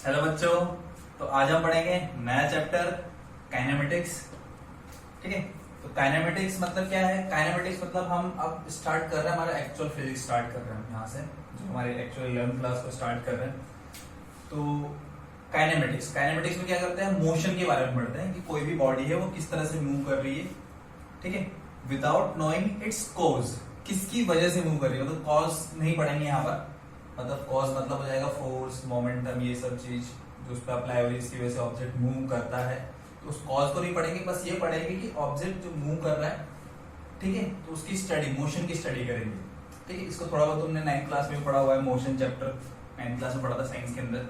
Hello बच्चों। तो आज हम पढ़ेंगे नया चैप्टर काइनेमेटिक्स। ठीक है। तो काइनेमेटिक्स मतलब क्या है? काइनेमेटिक्स मतलब हम अब स्टार्ट कर रहे हैं, हमारा एक्चुअल फिजिक्स स्टार्ट कर रहे हैं यहाँ से, जो हमारे एक्चुअल 11th क्लास को स्टार्ट कर रहे हैं। तो काइनेमेटिक्स काइनेमेटिक्स में क्या करते हैं? मोशन के बारे में पढ़ते हैं कि कोई भी बॉडी है वो किस तरह से मूव कर रही है। ठीक है। विदाउट नोइंग इट्स कॉज, किसकी वजह से मूव कर रही है, मतलब कॉज नहीं पढ़ेंगे यहाँ पर। मतलब कॉज मतलब हो जाएगा फोर्स, मोमेंटम, ये सब चीज जो उस पर अप्लाई हो रही है, इसकी वजह से ऑब्जेक्ट मूव करता है। तो उस कॉज को नहीं पढ़ेंगे, बस ये पढ़ेंगे कि ऑब्जेक्ट जो मूव कर रहा है, ठीक है, तो उसकी स्टडी, मोशन की स्टडी करेंगे। ठीक है। इसको थोड़ा बहुत तुमने 9th क्लास में पढ़ा हुआ है, मोशन चैप्टर 9th क्लास में पढ़ा था साइंस के अंदर।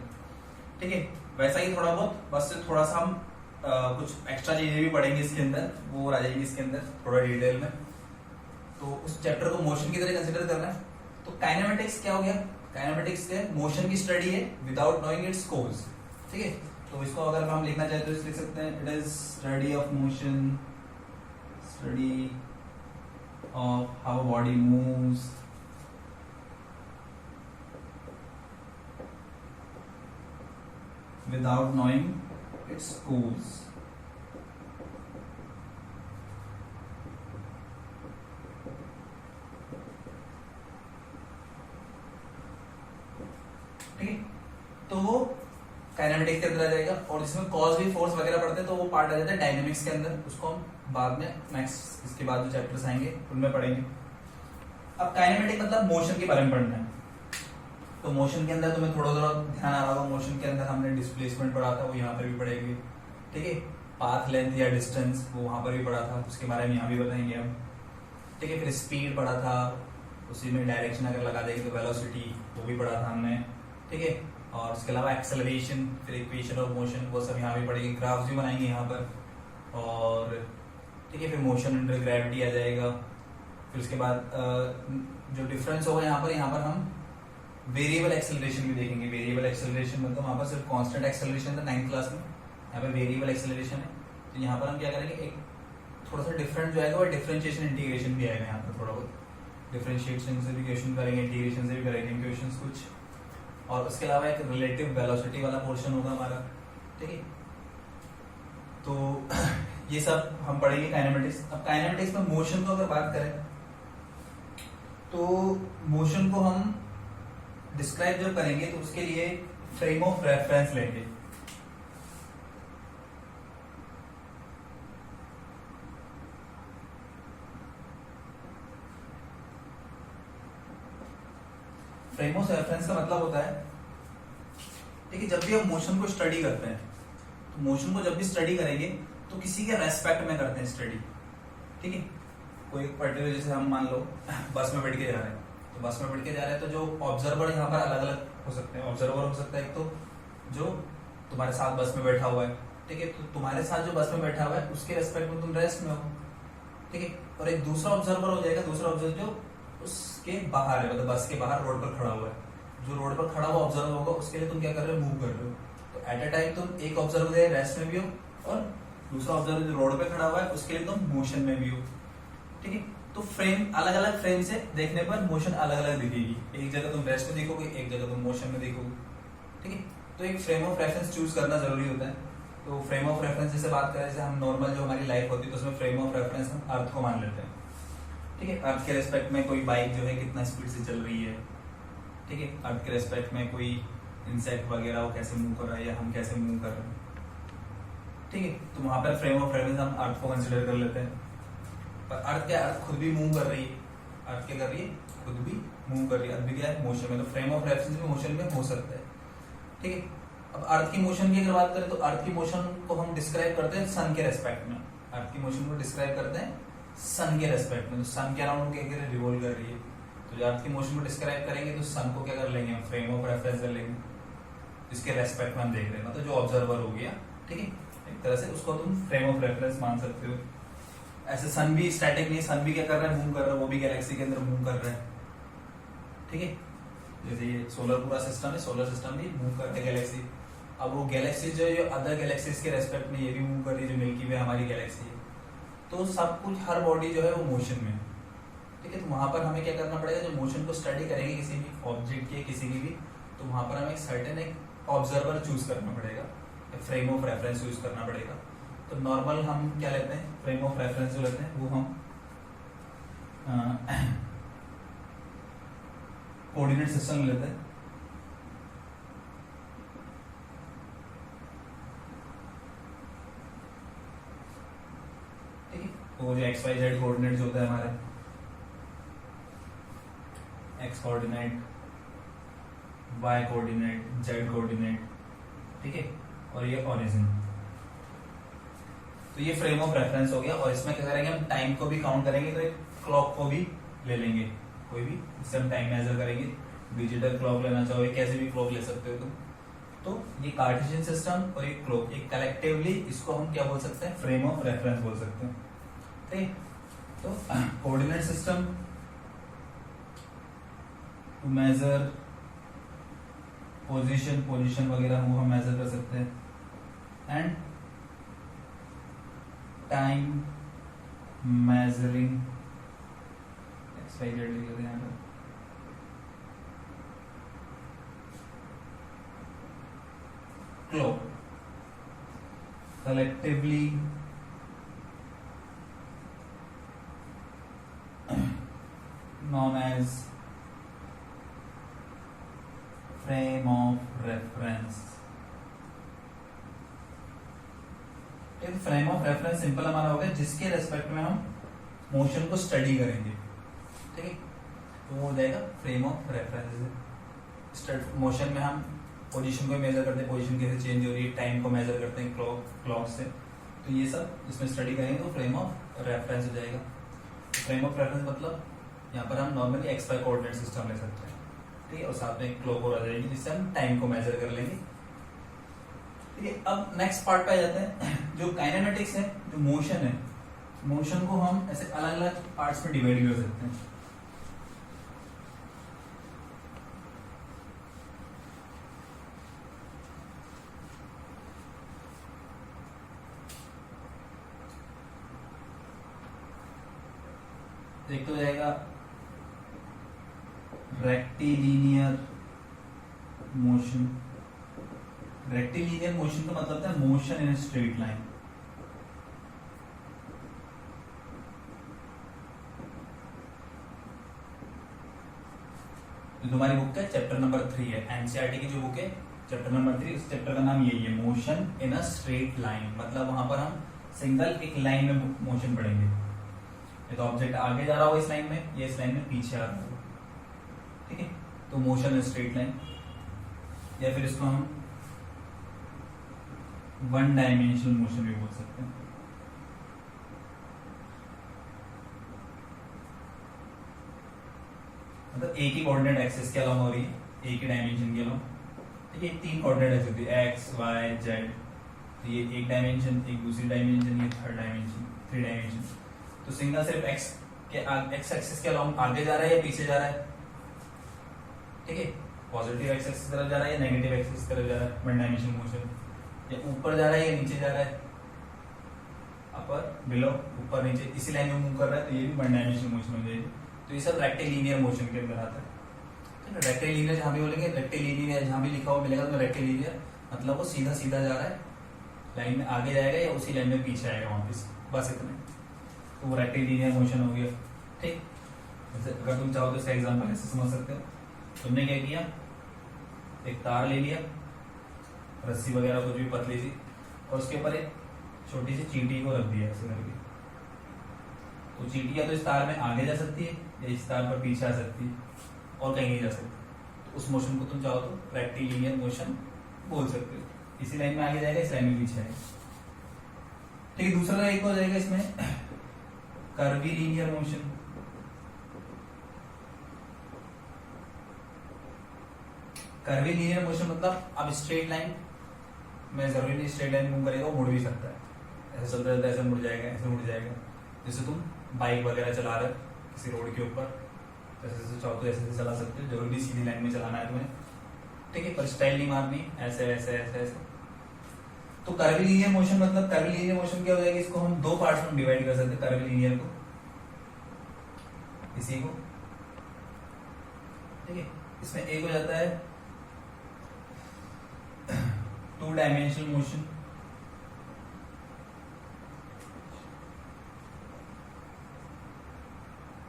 ठीक है। वैसा ही थोड़ा बहुत, बस थोड़ा सा हम कुछ एक्स्ट्रा चीजें भी पढ़ेंगे इसके अंदर, वो आ जाएगी इसके अंदर थोड़ा डिटेल में। तो उस चैप्टर को मोशन की तरह कंसिडर करना है। तो काइनेमेटिक्स क्या हो गया? काइनेमेटिक्स के मोशन की स्टडी है विदाउट नोइंग इट्स कॉज। ठीक है। तो इसको अगर हम लिखना चाहते तो लिख सकते हैं, it is study of motion, study of how body moves without knowing it's cause. ठीक है। तो वो काइनेमेटिक्स के अंदर आ जाएगा, और इसमें कॉज भी फोर्स वगैरह पढ़ते हैं तो वो पार्ट आ जाता है डायनेमिक्स के अंदर। उसको हम बाद में नेक्स्ट, इसके बाद जो चैप्टर्स आएंगे उनमें पढ़ेंगे। अब काइनेमेटिक मतलब मोशन के बारे में पढ़ना है। तो मोशन के अंदर तुम्हें थोड़ा थोड़ा ध्यान आ रहा होगा, मोशन के अंदर हमने डिस्प्लेसमेंट पढ़ा था, वो यहाँ पर भी पढ़ेंगे। ठीक है। पाथ लेंथ या डिस्टेंस वो वहां पर भी पढ़ा था, उसके बारे में यहाँ भी बताएंगे हम। ठीक है। फिर स्पीड पढ़ा था, उसी में डायरेक्शन अगर लगा देंगे तो वेलोसिटी, वो भी पढ़ा था हमने। ठीक है। और उसके अलावा एक्सेलरेशन, फिर इक्वेशन ऑफ मोशन, वो सब यहाँ भी पढ़ेंगे, ग्राफ्स भी बनाएंगे यहाँ पर। और ठीक है, फिर मोशन अंडर ग्रेविटी आ जाएगा। फिर उसके बाद जो डिफरेंस होगा यहाँ पर हम वेरिएबल एक्सेलरेशन भी देखेंगे। वेरिएबल एक्सेलरेशन मतलब वहाँ पर सिर्फ कांस्टेंट एक्सेलरेशन था 9th क्लास में, यहाँ पर वेरिएबल एक्सेलरेशन है। तो यहाँ पर हम क्या करेंगे, एक थोड़ा सा डिफरेंट जो आएगा वो डिफरेंशिएशन इंटीग्रेशन भी आएगा यहाँ पर, थोड़ा बहुत डिफरेंशिएशन से भी क्वेश्चन करेंगे, इंटीग्रेशन से भी करेंगे क्वेश्चन कुछ। और उसके अलावा एक रिलेटिव वेलोसिटी वाला पोर्शन होगा हमारा। ठीक है। तो ये सब हम पढ़ेंगे काइनेमेटिक्स। अब काइनेमेटिक्स में मोशन को अगर बात करें तो मोशन को हम डिस्क्राइब जब करेंगे तो उसके लिए फ्रेम ऑफ रेफरेंस लेंगे। फ्रेम ऑफ रेफरेंस का मतलब होता है, देखिए, जब भी हम मोशन को स्टडी करते हैं तो मोशन को जब भी स्टडी करेंगे तो किसी के रेस्पेक्ट में करते हैं स्टडी। ठीक है। कोई एक पर्टिकुलर, जैसे हम मान लो बस में बैठ के जा रहे हैं, तो बस में बैठ के जा रहे हैं तो जो ऑब्जर्वर यहाँ पर अलग अलग हो सकते हैं। ऑब्जर्वर हो सकता है एक तो जो तुम्हारे साथ बस में बैठा हुआ है, ठीक है, तो तुम्हारे साथ जो बस में बैठा हुआ है उसके रेस्पेक्ट में तुम रेस्ट में हो। ठीक है। और एक दूसरा ऑब्जर्वर हो जाएगा, दूसरा ऑब्जर्वर जो उसके बाहर है, मतलब बस के बाहर रोड पर खड़ा हुआ है। जो रोड पर खड़ा हुआ ऑब्जर्वर होगा उसके लिए तुम क्या कर रहे हो, मूव कर रहे हो। तो एट ए टाइम तुम एक ऑब्जर्वर रेस्ट में भी हो, और दूसरा ऑब्जर्वर जो रोड पे खड़ा हुआ है उसके लिए तुम मोशन में भी हो। ठीक है। तो फ्रेम, अलग अलग फ्रेम से देखने पर मोशन अलग अलग दिखेगी। एक जगह तुम रेस्ट में देखोगे, एक जगह तुम मोशन में देखोगे। ठीक है। तो एक फ्रेम ऑफ रेफरेंस चूज करना जरूरी होता है। तो फ्रेम ऑफ रेफरेंस जैसे बात करें, जैसे हम नॉर्मल जो हमारी लाइफ होती है तो उसमें फ्रेम ऑफ रेफरेंस हम अर्थ को मान लेते हैं। ठीक है। अर्थ के रेस्पेक्ट में कोई बाइक जो है कितना स्पीड से चल रही है। ठीक है। अर्थ के रेस्पेक्ट में कोई इंसेक्ट वगैरह वो कैसे मूव कर रहा है, या हम कैसे मूव कर रहे हैं। ठीक है। तो वहां पर फ्रेम ऑफ रेफरेंस हम अर्थ को कंसिडर कर लेते हैं। पर अर्थ क्या, अर्थ खुद भी मूव कर रही है। अर्थ क्या कर रही है, खुद भी मूव कर रही है। अर्थ भी क्या है, मोशन में। तो फ्रेम ऑफ रेफरेंस भी मोशन में हो सकता है। ठीक है। अब अर्थ की मोशन की अगर बात करें तो अर्थ की मोशन को हम डिस्क्राइब करते हैं सन के रेस्पेक्ट में। अर्थ की मोशन को डिस्क्राइब करते हैं सन के रेस्पेक्ट में। तो सन के अराउंड क्या रिवॉल्व कर रही है, तो जब अर्थ की मोशन को डिस्क्राइब करेंगे तो सन को क्या कर लेंगे, हम फ्रेम ऑफ रेफरेंस कर लेंगे, जिसके रेस्पेक्ट में हम देख रहे हैं, मतलब जो ऑब्जर्वर हो गया। ठीक है। एक तरह से उसको तुम फ्रेम ऑफ रेफरेंस मान सकते हो। ऐसे सन भी स्टैटिक नहीं, सन भी क्या कर रहा है, मूव कर रहा है, वो भी गैलेक्सी के अंदर मूव कर रहा है। ठीक है। जैसे ये सोलर पूरा सिस्टम है, सोलर सिस्टम भी मूव करता है गैलेक्सी। अब वो गैलेक्सी जो अदर गैलेक्सीज के रेस्पेक्ट में ये भी मूव कर रही है, जो मिल्की वे हमारी गैलेक्सी है। तो सब कुछ, हर बॉडी जो है वो मोशन में। ठीक है। तो वहां पर हमें क्या करना पड़ेगा, जो मोशन को स्टडी करेंगे किसी भी ऑब्जेक्ट के, किसी की भी, तो वहां पर हमें एक सर्टेन एक ऑब्जर्वर चूज करना पड़ेगा, फ्रेम ऑफ रेफरेंस यूज करना पड़ेगा। तो नॉर्मल हम क्या लेते हैं, फ्रेम ऑफ रेफरेंस जो लेते हैं वो हम कोऑर्डिनेट सिस्टम लेते हैं। ठीक है, तो जो एक्स वाई जेड कोऑर्डिनेट होता है हमारे, x coordinate, y coordinate, z coordinate, ठीक है, और ये ओरिजिन। तो ये फ्रेम ऑफ रेफरेंस हो गया। और इसमें क्या करेंगे, हम टाइम को भी काउंट करेंगे, तो एक क्लॉक को भी ले लेंगे, कोई भी, इससे हम टाइम मेजर करेंगे। डिजिटल क्लॉक लेना चाहो, कैसे भी क्लॉक ले सकते हो तुम। तो ये कार्टेशियन सिस्टम और ये क्लॉक, ये कलेक्टिवली इसको हम क्या बोल सकते हैं, फ्रेम ऑफ रेफरेंस बोल सकते हैं। ठीक, तो coordinate system to measure position वगैरह वो हम मेजर कर सकते हैं। And time measuring, x y z लिख देते हैं यहाँ पर। Clock collectively known as frame of reference। Frame of reference simple हमारा हो गया जिसके रेस्पेक्ट में हम मोशन को स्टडी करेंगे। ठीक है, तो वो हो जाएगा फ्रेम ऑफ रेफरेंस। मोशन में हम पोजीशन को मेजर करते हैं, पोजीशन कैसे चेंज हो रही है, टाइम को मेजर करते हैं क्लॉक से। तो ये सब इसमें स्टडी करेंगे तो फ्रेम ऑफ रेफरेंस हो जाएगा। फ्रेम ऑफ रेफरेंस मतलब यहाँ पर हम normally x y coordinate system ले सकते हैं। ठीक है, और साथ में क्लॉक और आ जाएगी जिससे हम टाइम को मेजर कर लेंगे। ठीक है, अब नेक्स्ट पार्ट पे आ जाते हैं। जो काइनेमेटिक्स है, जो मोशन है, मोशन को हम ऐसे अलग अलग पार्ट्स में डिवाइड कर सकते हैं। एक तो हो जाएगा रेक्टिलिनियर मोशन। रेक्टिलिनियर मोशन का मतलब है मोशन इन स्ट्रेट लाइन। तुम्हारी बुक का चैप्टर नंबर 3 है, एनसीईआरटी की जो बुक है चैप्टर नंबर 3, उस चैप्टर का नाम यही है, motion in a straight line. मतलब वहां पर हम सिंगल एक लाइन में मोशन पढ़ेंगे। ये तो ऑब्जेक्ट आगे जा रहा हो इस लाइन में, या इस लाइन में पीछे आ रहा हो। ठीक है, तो मोशन इन स्ट्रेट लाइन, या फिर इसको हम वन डायमेंशनल मोशन भी बोल सकते हैं। मतलब एक ही कोऑर्डिनेट एक्सिस के अलावा हो रही है, एक ही डायमेंशन के अलावा। ठीक है, तीन कोऑर्डिनेट एक्सिस होती है, एक्स वाई जेड। तो ये एक डायमेंशन, एक दूसरी डायमेंशन, ये थर्ड डायमेंशन, 3 डायमेंशन। तो सिंगल सिर्फ एक्स एक्सिस के अलावा आगे जा रहा है या पीछे जा रहा है। ठीक है, पॉजिटिव एक्स एक्सिस तरफ जा रहा है या नेगेटिव एक्सिस तरफ जा रहा है, वन डायमेंशनल मोशन। या ऊपर जा रहा है या नीचे जा रहा है, अपर बिलो, ऊपर नीचे, इसी लाइन में मूव कर रहा है, तो ये भी वन डायमेंशनल मोशन हो जाएगी। तो ये सब रेक्टिलिनियर मोशन के अंदर आता है। रेक्टिलिनियर जहां भी बोलेंगे, रेक्टिलिनियर जहां भी लिखा हुआ मिलेगा तो रेक्टिलिनियर मतलब वो सीधा सीधा जा रहा है, लाइन में आगे जाएगा या उसी लाइन में पीछे आएगा वापस, बस इतना। तो वो रेक्टिलिनियर मोशन हो गया। ठीक, जैसे अगर तुम चाहो तो इसका एग्जांपल ऐसे समझ सकते हो। तुमने क्या किया, एक तार ले लिया, रस्सी वगैरह कुछ भी पतली सी, और उसके ऊपर एक छोटी सी चींटी को रख दिया ऐसे करके। तो चींटी या तो इस तार में आगे जा सकती है या इस तार पर पीछे आ सकती है, और कहीं नहीं जा सकती। तो उस मोशन को तुम चाहो तो रेक्टिलिनियर मोशन बोल सकते हो। इसी लाइन में आगे जाएगा, इस लाइन में पीछे आएगा। ठीक है, दूसरा एक हो जाएगा इसमें कर्वीलिनियर मोशन। कर्वीलिनियर मोशन मतलब अब स्ट्रेट लाइन में जरूरी नहीं स्ट्रेट लाइन मूव करेगा, वो मुड़ भी सकता है। ऐसे चलता रहता है, ऐसे मुड़ जाएगा, ऐसे मुड़ जाएगा। जैसे तुम बाइक वगैरह चला रहे हो किसी रोड के ऊपर, जैसे जैसे चाहो तो ऐसे चला सकते हो, जरूरी सीधी लाइन में चलाना है तुम्हें। ठीक है, पर स्टाइल नहीं मारनी, ऐसे ऐसे ऐसे ऐसे। तो कर्वीलिनियर मोशन मतलब, कर्वीलिनियर मोशन क्या हो जाएगा, इसको हम दो पार्ट्स में डिवाइड कर सकते हैं। कर्वीलिनियर को, इसी को, ठीक है, इसमें एक हो जाता है टू डायमेंशनल मोशन,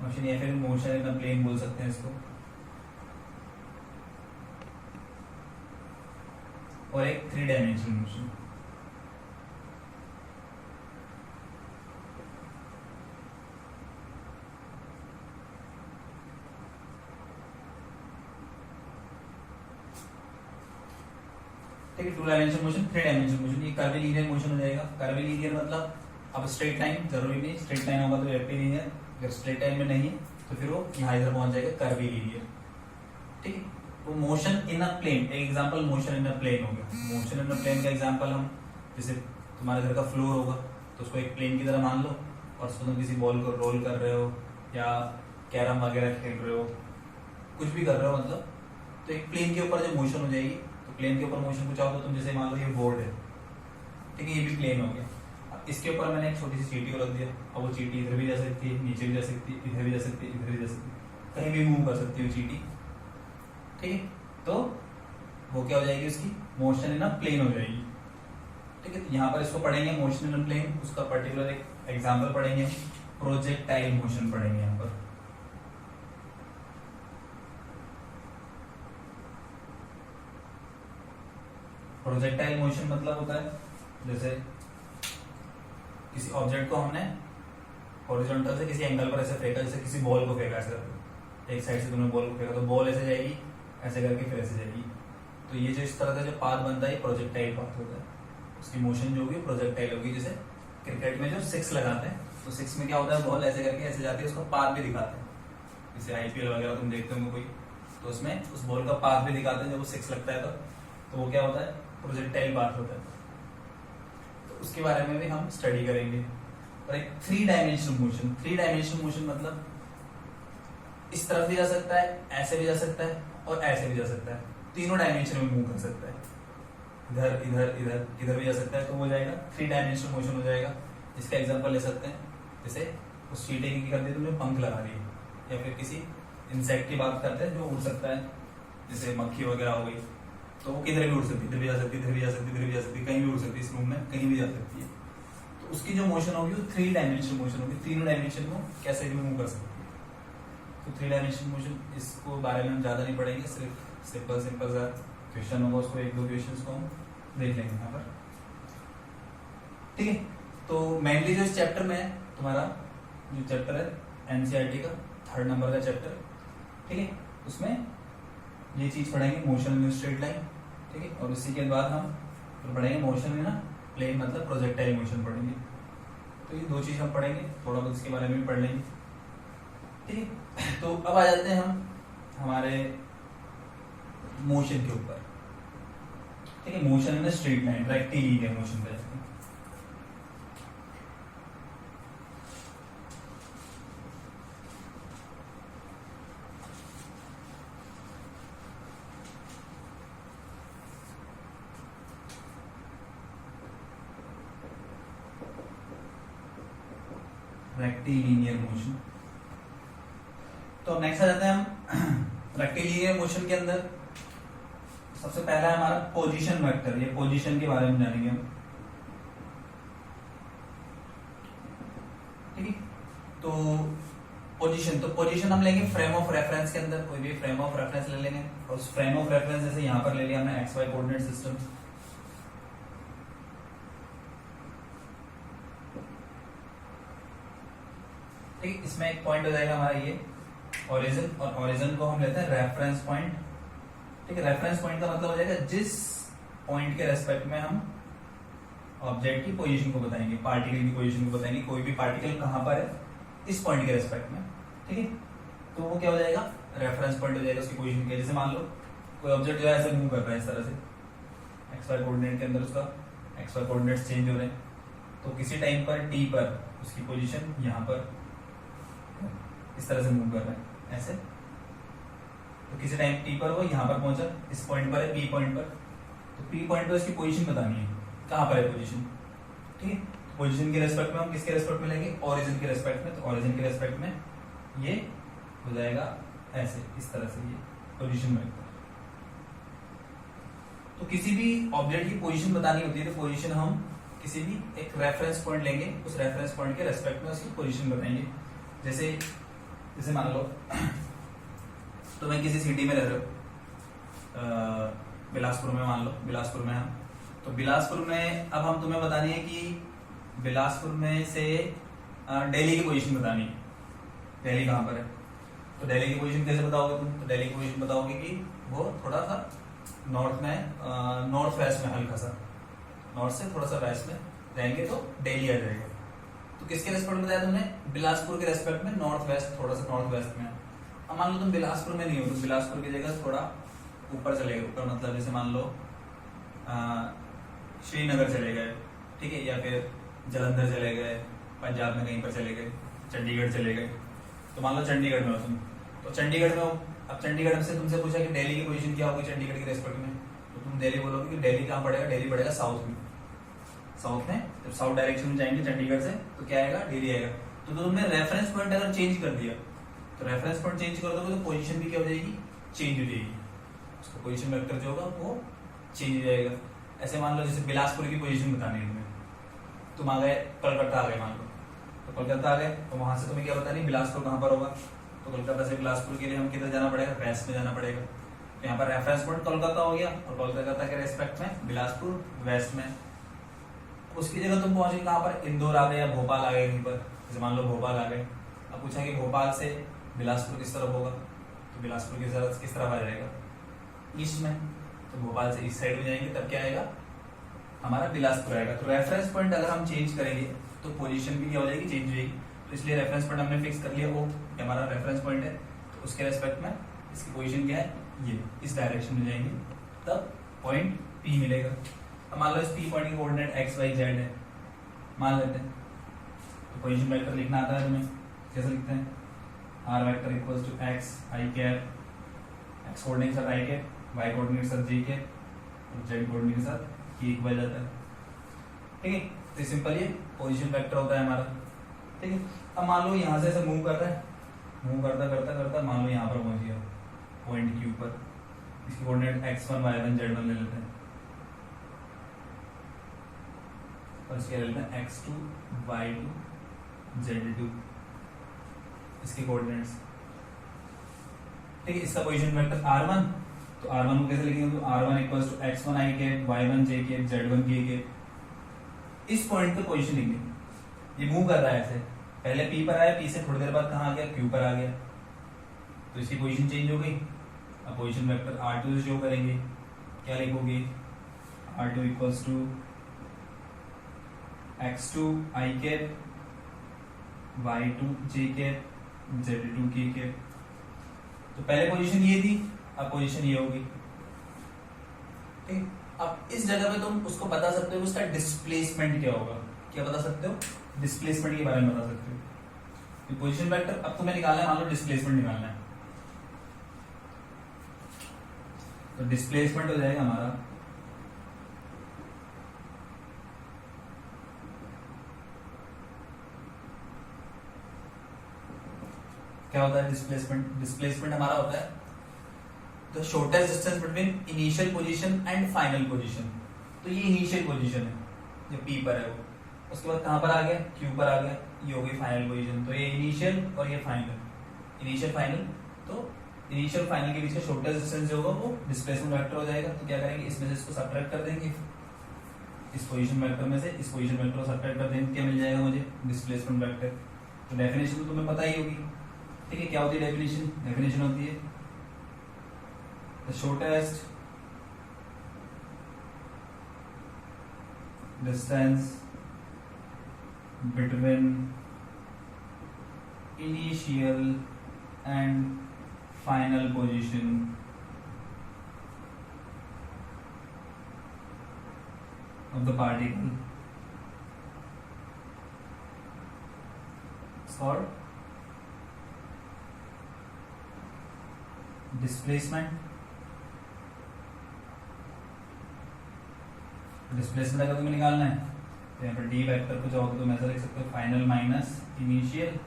मोशन या फिर मोशन इन अ प्लेन बोल सकते हैं इसको, और एक थ्री डायमेंशनल मोशन। ठीक है, two dimensional motion, three dimensional motion. ये कर्वीलिनियर मोशन हो जाएगा। कर्वीलिनियर मतलब अब स्ट्रेट लाइन जरूरी नहीं, स्ट्रेट लाइन होगा तो रेक्टिलिनियर, अगर स्ट्रेट लाइन में नहीं है तो फिर वो यहाँ इधर पहुंच जाएगा कर्वीलिनियर। ठीक है, तो मोशन इन अ प्लेन, एक example motion in a plane हो गया। मोशन इन अ प्लेन का एग्जांपल हम, जैसे तुम्हारे घर का फ्लोर होगा तो उसको एक प्लेन की तरह मान लो, और उसको तुम किसी बॉल को रोल कर रहे हो या कैरम वगैरह खेल रहे हो, कुछ भी कर रहे हो मतलब, तो एक प्लेन के ऊपर जो मोशन हो जाएगी, तो प्लेन के ऊपर मोशन कुछ आओ तो तुम जैसे मान लो ये बोर्ड है, ठीक है, ये भी प्लेन हो गया। अब इसके ऊपर मैंने एक छोटी सी चींटी को रख दिया, अब वो चींटी इधर भी जा सकती है, नीचे भी जा सकती है, इधर भी जा सकती है, इधर भी जा सकती है, कहीं भी मूव कर सकती है वो चींटी। ठीक है, तो वो क्या हो जाएगी, उसकी मोशन इन अ प्लेन हो जाएगी। ठीक है, तो यहाँ पर इसको पढ़ेंगे मोशन इन अ प्लेन, उसका पर्टिकुलर एक एग्जांपल पढ़ेंगे, प्रोजेक्टाइल मोशन पढ़ेंगे यहाँ पर। प्रोजेक्टाइल मोशन मतलब होता है जैसे किसी ऑब्जेक्ट को हमने हॉरिजॉन्टल से किसी एंगल पर ऐसे फेंका, जैसे किसी बॉल को फेंका ऐसे करके, एक साइड से तुमने बॉल को फेंका तो बॉल ऐसे जाएगी, ऐसे करके फिर ऐसे जाएगी। तो ये जो इस तरह का जो पाथ बनता है ये प्रोजेक्टाइल पाथ होता है, उसकी मोशन जो होगी प्रोजेक्टाइल होगी। जैसे क्रिकेट में जो सिक्स लगाते हैं तो सिक्स में क्या होता है, बॉल ऐसे करके ऐसे जाती है, उसका पाथ भी दिखाते हैं। जैसे आईपीएल वगैरह तुम देखते होंगे कोई, तो उसमें उस बॉल का पाथ भी दिखाते हैं जब वो सिक्स लगता है तो वो क्या होता है, प्रोजेक्टाइल पाथ होता है। तो उसके बारे में भी हम स्टडी करेंगे। और एक three dimensional motion, three dimensional motion मतलब इस तरफ भी जा सकता है, ऐसे भी जा सकता है और ऐसे भी जा सकता है, तीनों डायमेंशन में मूव कर सकता है, इधर इधर इधर इधर भी जा सकता है, तो वो जाएगा थ्री डायमेंशनल मोशन हो जाएगा। इसका एग्जांपल ले सकते हैं, जैसे उस चींटी की कर दी तुमने पंख लगा दिए, या फिर किसी इंसेक्ट की बात करते हैं जो उड़ सकता है, जैसे मक्खी वगैरह हो गई, तो वो किधर भी उड़ सकती है, इधर भी जा सकती है, इधर भी जा सकती है, इधर भी जा सकती है, कहीं भी उड़ सकती है, इस रूम में कहीं भी जा सकती है। तो उसकी जो मोशन होगी वो थ्री डायमेंशनल मोशन होगी, तीनों डायमेंशन को कैसे भी मूव कर सकती है। तो थ्री डायमेंशनल मोशन, इसको बारे में हम ज्यादा नहीं पढ़ेंगे, सिर्फ सिंपल सिंपल सा क्वेश्चन होगा, उसको एक दो क्वेश्चंस को हम देख लेंगे यहाँ पर। ठीक है, तो मेनली जो इस चैप्टर में है, तुम्हारा जो चैप्टर है एनसीईआरटी का 3rd नंबर का चैप्टर, ठीक है, उसमें ये चीज पढ़ेंगे मोशन इन स्ट्रेट लाइन। ठीक है, और इसी के बाद हम फिर पढ़ेंगे मोशन इन प्लेन मतलब प्रोजेक्टाइल मोशन पढ़ेंगे। तो ये दो चीज हम पढ़ेंगे, थोड़ा बहुत इसके बारे में भी पढ़ लेंगे। ठीक है, तो अब आ जाते हैं हम हमारे मोशन के ऊपर। ठीक है, motion in straight line, rectilinear motion पे जाते हैं। रेक्टिलिनियर मोशन, तो नेक्स्ट आ जाते हैं हम रेक्टिलिनियर मोशन के अंदर। सबसे पहला है हमारा पोजीशन वेक्टर, ये पोजीशन के बारे में जानेंगे हम। ठीक है, तो पोजीशन, तो पोजीशन हम लेंगे फ्रेम ऑफ रेफरेंस के अंदर, कोई भी फ्रेम ऑफ रेफरेंस ले लेंगे, और उस फ्रेम ऑफ रेफरेंस जैसे यहाँ पर ले लिया हमने एक्स वाई कोऑर्डिनेट सिस्टम। ठीक, इसमें एक पॉइंट हो जाएगा हमारा ये ओरिजिन, और ओरिजिन को हम लेते हैं रेफरेंस पॉइंट। ठीक है, रेफरेंस पॉइंट का मतलब हो जाएगा जिस पॉइंट के रेस्पेक्ट में हम ऑब्जेक्ट की पोजीशन को बताएंगे, पार्टिकल की पोजीशन को बताएंगे, कोई भी पार्टिकल कहां पर है इस पॉइंट के रेस्पेक्ट में। ठीक है, तो वो क्या हो जाएगा, रेफरेंस पॉइंट हो जाएगा उसकी पोजीशन के। जैसे मान लो कोई ऑब्जेक्ट जो है ऐसे मूव कर रहा है इस तरह से, एक्स वाई कोऑर्डिनेट के अंदर उसका एक्स वाई कोऑर्डिनेट्स चेंज हो रहे हैं, तो किसी टाइम पर टी पर उसकी पोजीशन यहाँ पर इस तरह से मूव कर रहा है ऐसे, तो किसी टाइम टी पर वो यहाँ पर पहुंचा, इस पॉइंट पर है पी पॉइंट पर, तो पी पॉइंट पर इसकी पोजीशन बतानी है, कहाँ पर है पोजीशन। ठीक है, पोजीशन के रेस्पेक्ट में हम किसके रेस्पेक्ट में लेंगे, ओरिजिन के रेस्पेक्ट में। तो ओरिजिन के रेस्पेक्ट में ये हो जाएगा ऐसे, इस तरह से ये पोजीशन वेक्टर। तो किसी भी ऑब्जेक्ट की पोजीशन बतानी होती है तो पोजीशन हम किसी भी एक रेफरेंस पॉइंट लेंगे, उस रेफरेंस पॉइंट के रेस्पेक्ट में उसकी पोजीशन बताएंगे। जैसे जैसे मान लो तो मैं किसी सिटी में रह रहा हूँ, बिलासपुर में, मान लो बिलासपुर में हम, तो बिलासपुर में अब हम तुम्हें बतानी है कि बिलासपुर में से दिल्ली की पोजीशन बतानी है, दिल्ली कहाँ पर है। तो दिल्ली की पोजीशन कैसे बताओगे तुम? तो दिल्ली की पोजीशन बताओगे कि वो थोड़ा सा नॉर्थ में, नॉर्थ वेस्ट में, हल्का सा नॉर्थ से थोड़ा सा वेस्ट में रहेंगे तो दिल्ली आ जाएगा। तो किसके रेस्पेक्ट में बताया तुमने? बिलासपुर के रेस्पेक्ट में, नॉर्थ वेस्ट, थोड़ा सा नॉर्थ वेस्ट में। अब मान लो तुम बिलासपुर में नहीं हो तो बिलासपुर की जगह थोड़ा ऊपर चले गए, ऊपर मतलब जैसे मान लो श्रीनगर चले गए, ठीक है, या फिर जलंधर चले गए, पंजाब में कहीं पर चले गए, चंडीगढ़ चले गए। तो मान लो चंडीगढ़ में हो तुम, तो चंडीगढ़ में हो, अब चंडीगढ़ से तुमसे पूछा कि दिल्ली की पोजीशन क्या होगी चंडीगढ़ के रेस्पेक्ट में, तो तुम दिल्ली बोलोगे कि दिल्ली कहाँ पड़ेगा? दिल्ली पड़ेगा साउथ में, साउथ में। जब साउथ डायरेक्शन में जाएंगे चंडीगढ़ से तो क्या आएगा? दिल्ली आएगा। तो तुमने रेफरेंस पॉइंट अगर चेंज कर दिया तो रेफरेंस पॉइंट चेंज कर दोगे तो पोजीशन भी क्या हो जाएगी? चेंज हो जाएगी, उसका पोजीशन वेक्टर जो होगा वो चेंज हो जाएगा। ऐसे मान लो जैसे बिलासपुर की पोजीशन बतानी है तुम्हें, तुम आ गए कलकत्ता आ गए, मान लो तो कोलकाता आ गए, तो वहां से तुम्हें क्या बतानी है? बिलासपुर कहाँ पर होगा? तो कोलकाता से बिलासपुर के लिए हम किधर जाना पड़ेगा? वेस्ट में जाना पड़ेगा। तो यहाँ पर रेफरेंस पॉइंट कोलकाता हो गया और कोलकाता के रेस्पेक्ट में बिलासपुर वेस्ट में। उसकी जगह तुम पहुंचे कहाँ पर? इंदौर आ गए या भोपाल आ गए कहीं पर, जैसे मान लो भोपाल आ गए। अब पूछा कि भोपाल से बिलासपुर किस तरफ होगा? तो बिलासपुर किस तरफ आ जाएगा? ईस्ट में। तो भोपाल से इस साइड में जाएंगे तब क्या आएगा? हमारा बिलासपुर आएगा। तो रेफरेंस पॉइंट अगर हम चेंज करेंगे तो पोजीशन भी क्या हो जाएगी? चेंज हो जाएगी। तो इसलिए रेफरेंस पॉइंट हमने फिक्स कर लिया, वो हमारा रेफरेंस पॉइंट है, तो उसके रेस्पेक्ट में इसकी पोजीशन क्या है? ये इस डायरेक्शन में जाएंगे तब पॉइंट P मिलेगा। अब मान लो इस P पॉइंट की कोऑर्डिनेट x y z है, मान लेते हैं। तो पोजीशन वेक्टर लिखना आता है तुम्हें? कैसे लिखते हैं? r vector equals to x i cap, x coordinate के साथ i कैप, y कोऑर्डिनेट के साथ j कैप और z कोऑर्डिनेट के साथ k इक्वल जाता है, ठीक है। तो सिंपल ये पोजीशन वेक्टर होता है हमारा, ठीक है। अब मान लो यहाँ से ऐसे मूव कर रहा है, मूव करता करता करता मान लो यहाँ पर पहुंच गया पॉइंट Q पर, इसकी कोऑर्डिनेट x1 y1 z1 ले लेते हैं और इसके ले लेते हैं x2 y2 z2 इसके कोऑर्डिनेट्स, ठीक है। इसका पोजीशन वेक्टर r1, तो r1 को कैसे लिखेंगे? तो r1 equals to x1 i cap, y1 j cap, z1 k cap. इस पॉइंट पे पोजीशन लिखेंगे। ये मूव कर रहा है ऐसे, पहले P पर आया, P से थोड़ी देर बाद कहाँ आ गया? Q पर आ गया, तो इसकी पोजीशन चेंज हो गई। अब पोजीशन वेक्टर r2 से शो करेंगे, क्या लिखोगे? r2 equals to x2 i cap, y2 j cap, z2 k cap. तो पहले पोजीशन ये थी, अब पोजीशन ये होगी, ठीक। अब इस जगह पे तुम उसको बता सकते हो उसका डिस्प्लेसमेंट क्या होगा? क्या बता सकते हो? डिस्प्लेसमेंट के बारे में बता सकते हो। पोजीशन वेक्टर अब तुम्हें निकालना है, मान लो डिस्प्लेसमेंट निकालना है, तो डिस्प्लेसमेंट हो जाएगा हमारा क्या होता है? डिस्प्लेसमेंट, डिस्प्लेसमेंट हमारा होता है the shortest distance between initial position and final position. तो ये इनिशियल पोजीशन है जो P पर है वो, उसके बाद कहां पर आ गया? Q पर आ गया, ये हो गई फाइनल पोजीशन। तो ये इनिशियल और ये फाइनल, इनिशियल फाइनल, तो इनिशियल फाइनल के बीच का शॉर्टेस्ट डिस्टेंस जो होगा वो डिस्प्लेसमेंट वेक्टर हो जाएगा। तो क्या करेंगे? इसमें से इसको सब्ट्रैक्ट कर देंगे, इस पोजीशन वेक्टर में से इस पोजीशन वेक्टर को सब्ट्रैक्ट कर देंगे, क्या मिल जाएगा मुझे? Displacement vector. तो डेफिनेशन तो तुम्हें पता ही होगी, ठीक है। क्या होती है डेफिनेशन? डेफिनेशन होती है the shortest distance between initial and final position of the particle is called displacement। Displacement अगर तुम्हें निकालना है तो यहाँ पर डी वेक्टर को चाहो तो तुम ऐसा लिख सकते हो, फाइनल माइनस इनिशियल,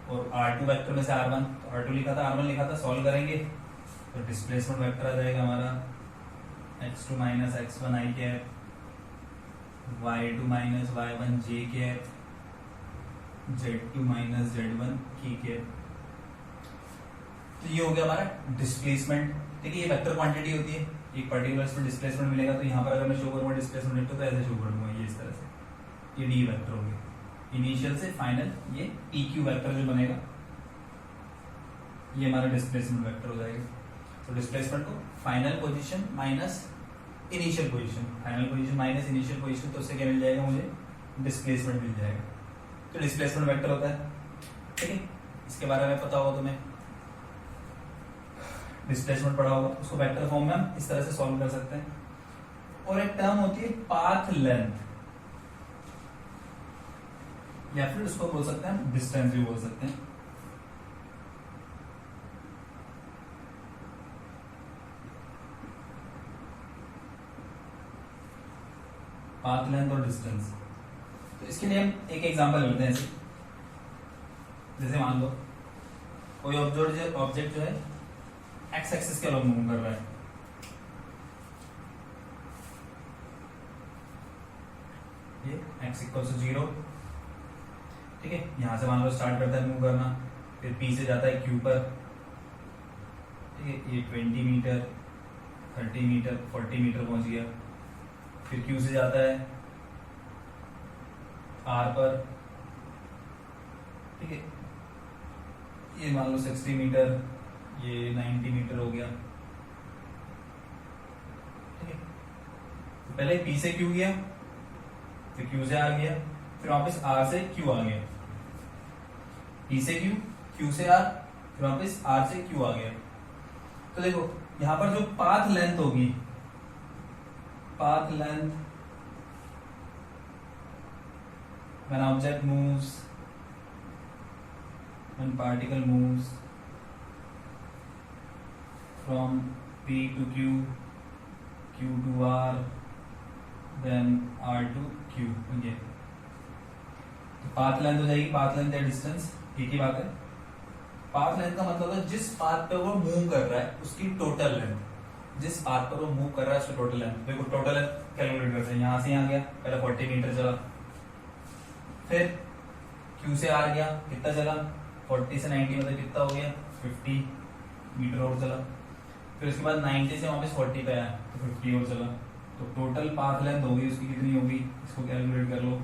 और R2 वेक्टर में से R1, तो R2 लिखा था R1 लिखा था, सॉल्व करेंगे तो डिस्प्लेसमेंट वेक्टर आ जाएगा हमारा x2 minus x1 i cap, y2 minus y1 j cap, z2 minus z1 k cap. तो ये हो गया हमारा डिस्प्लेसमेंट। देखिए ये वेक्टर क्वांटिटी होती है, एक पर्टिकुलर इसमें डिस्प्लेसमेंट मिलेगा, तो यहाँ पर अगर मैं शो करूँगा डिस्प्लेसमेंट तो ऐसे शो करूँगा ये इस तरह से, ये डी वेक्टर हो गया इनिशियल से फाइनल, ये पी क्यू वेक्टर जो बनेगा ये हमारा डिस्प्लेसमेंट वेक्टर हो जाएगा। तो डिस्प्लेसमेंट को final position minus initial position, final position minus initial position, तो उससे क्या मिल जाएगा मुझे, डिस्प्लेसमेंट मिल जाएगा। तो डिस्प्लेसमेंट वेक्टर होता है, ठीक है, इसके बारे में पता होगा तुम्हें, डिस्प्लेसमेंट पढ़ा होगा, उसको वेक्टर फॉर्म में हम इस तरह से सॉल्व कर सकते हैं। और एक टर्म होती है पाथ लेंथ, या फिर उसको बोल सकते हैं डिस्टेंस भी बोल सकते हैं। पाथ लेंथ और डिस्टेंस, तो इसके लिए हम एक एग्जांपल लेते हैं ऐसे, जैसे मान लो कोई ऑब्जेक्ट जो है एक्स एक्सिस के अलॉन्ग मूव कर रहा है, ये x इक्वल टू 0, ठीक है, यहां से मान लो स्टार्ट करता है मूव करना, फिर p से जाता है q पर, ठीक है, ये 20 मीटर 30 मीटर 40 मीटर पहुंच गया, फिर q से जाता है r पर, ठीक है, ये मान लो 60 मीटर, ये 90 मीटर हो गया, ठीक है, तो पहले p से q गया, फिर q से r गया, फिर वापस r से q आ गया, p से q, q से r, फिर वापस r से q आ गया। तो देखो यहां पर जो पाथ लेंथ होगी, path length when object moves, when particle moves from p to q, q to r, then r to q, ये तो पाथ लेंथ हो जाएगी, पाथ लेंथ या डिस्टेंस एक ही बात है। पाथ लेंथ का मतलब है जिस पाथ पे वो मूव कर रहा है उसकी टोटल लेंथ, जिस पाथ पर वो मूव कर रहा है उसकी टोटल लेंथ। देखो टोटल लेंथ कैलकुलेट करते हैं, यहां से यहां गया, पहले 40 मीटर चला, फिर q से r गया, कितना चला, 40 से 90 मतलब कितना हो गया, 50 मीटर और चला, फिर उसके बाद 90 से वापस 40 पे आया तो 50 और चला, तो टोटल पाथ लेंथ होगी उसकी कितनी होगी, इसको कैलकुलेट कर लो,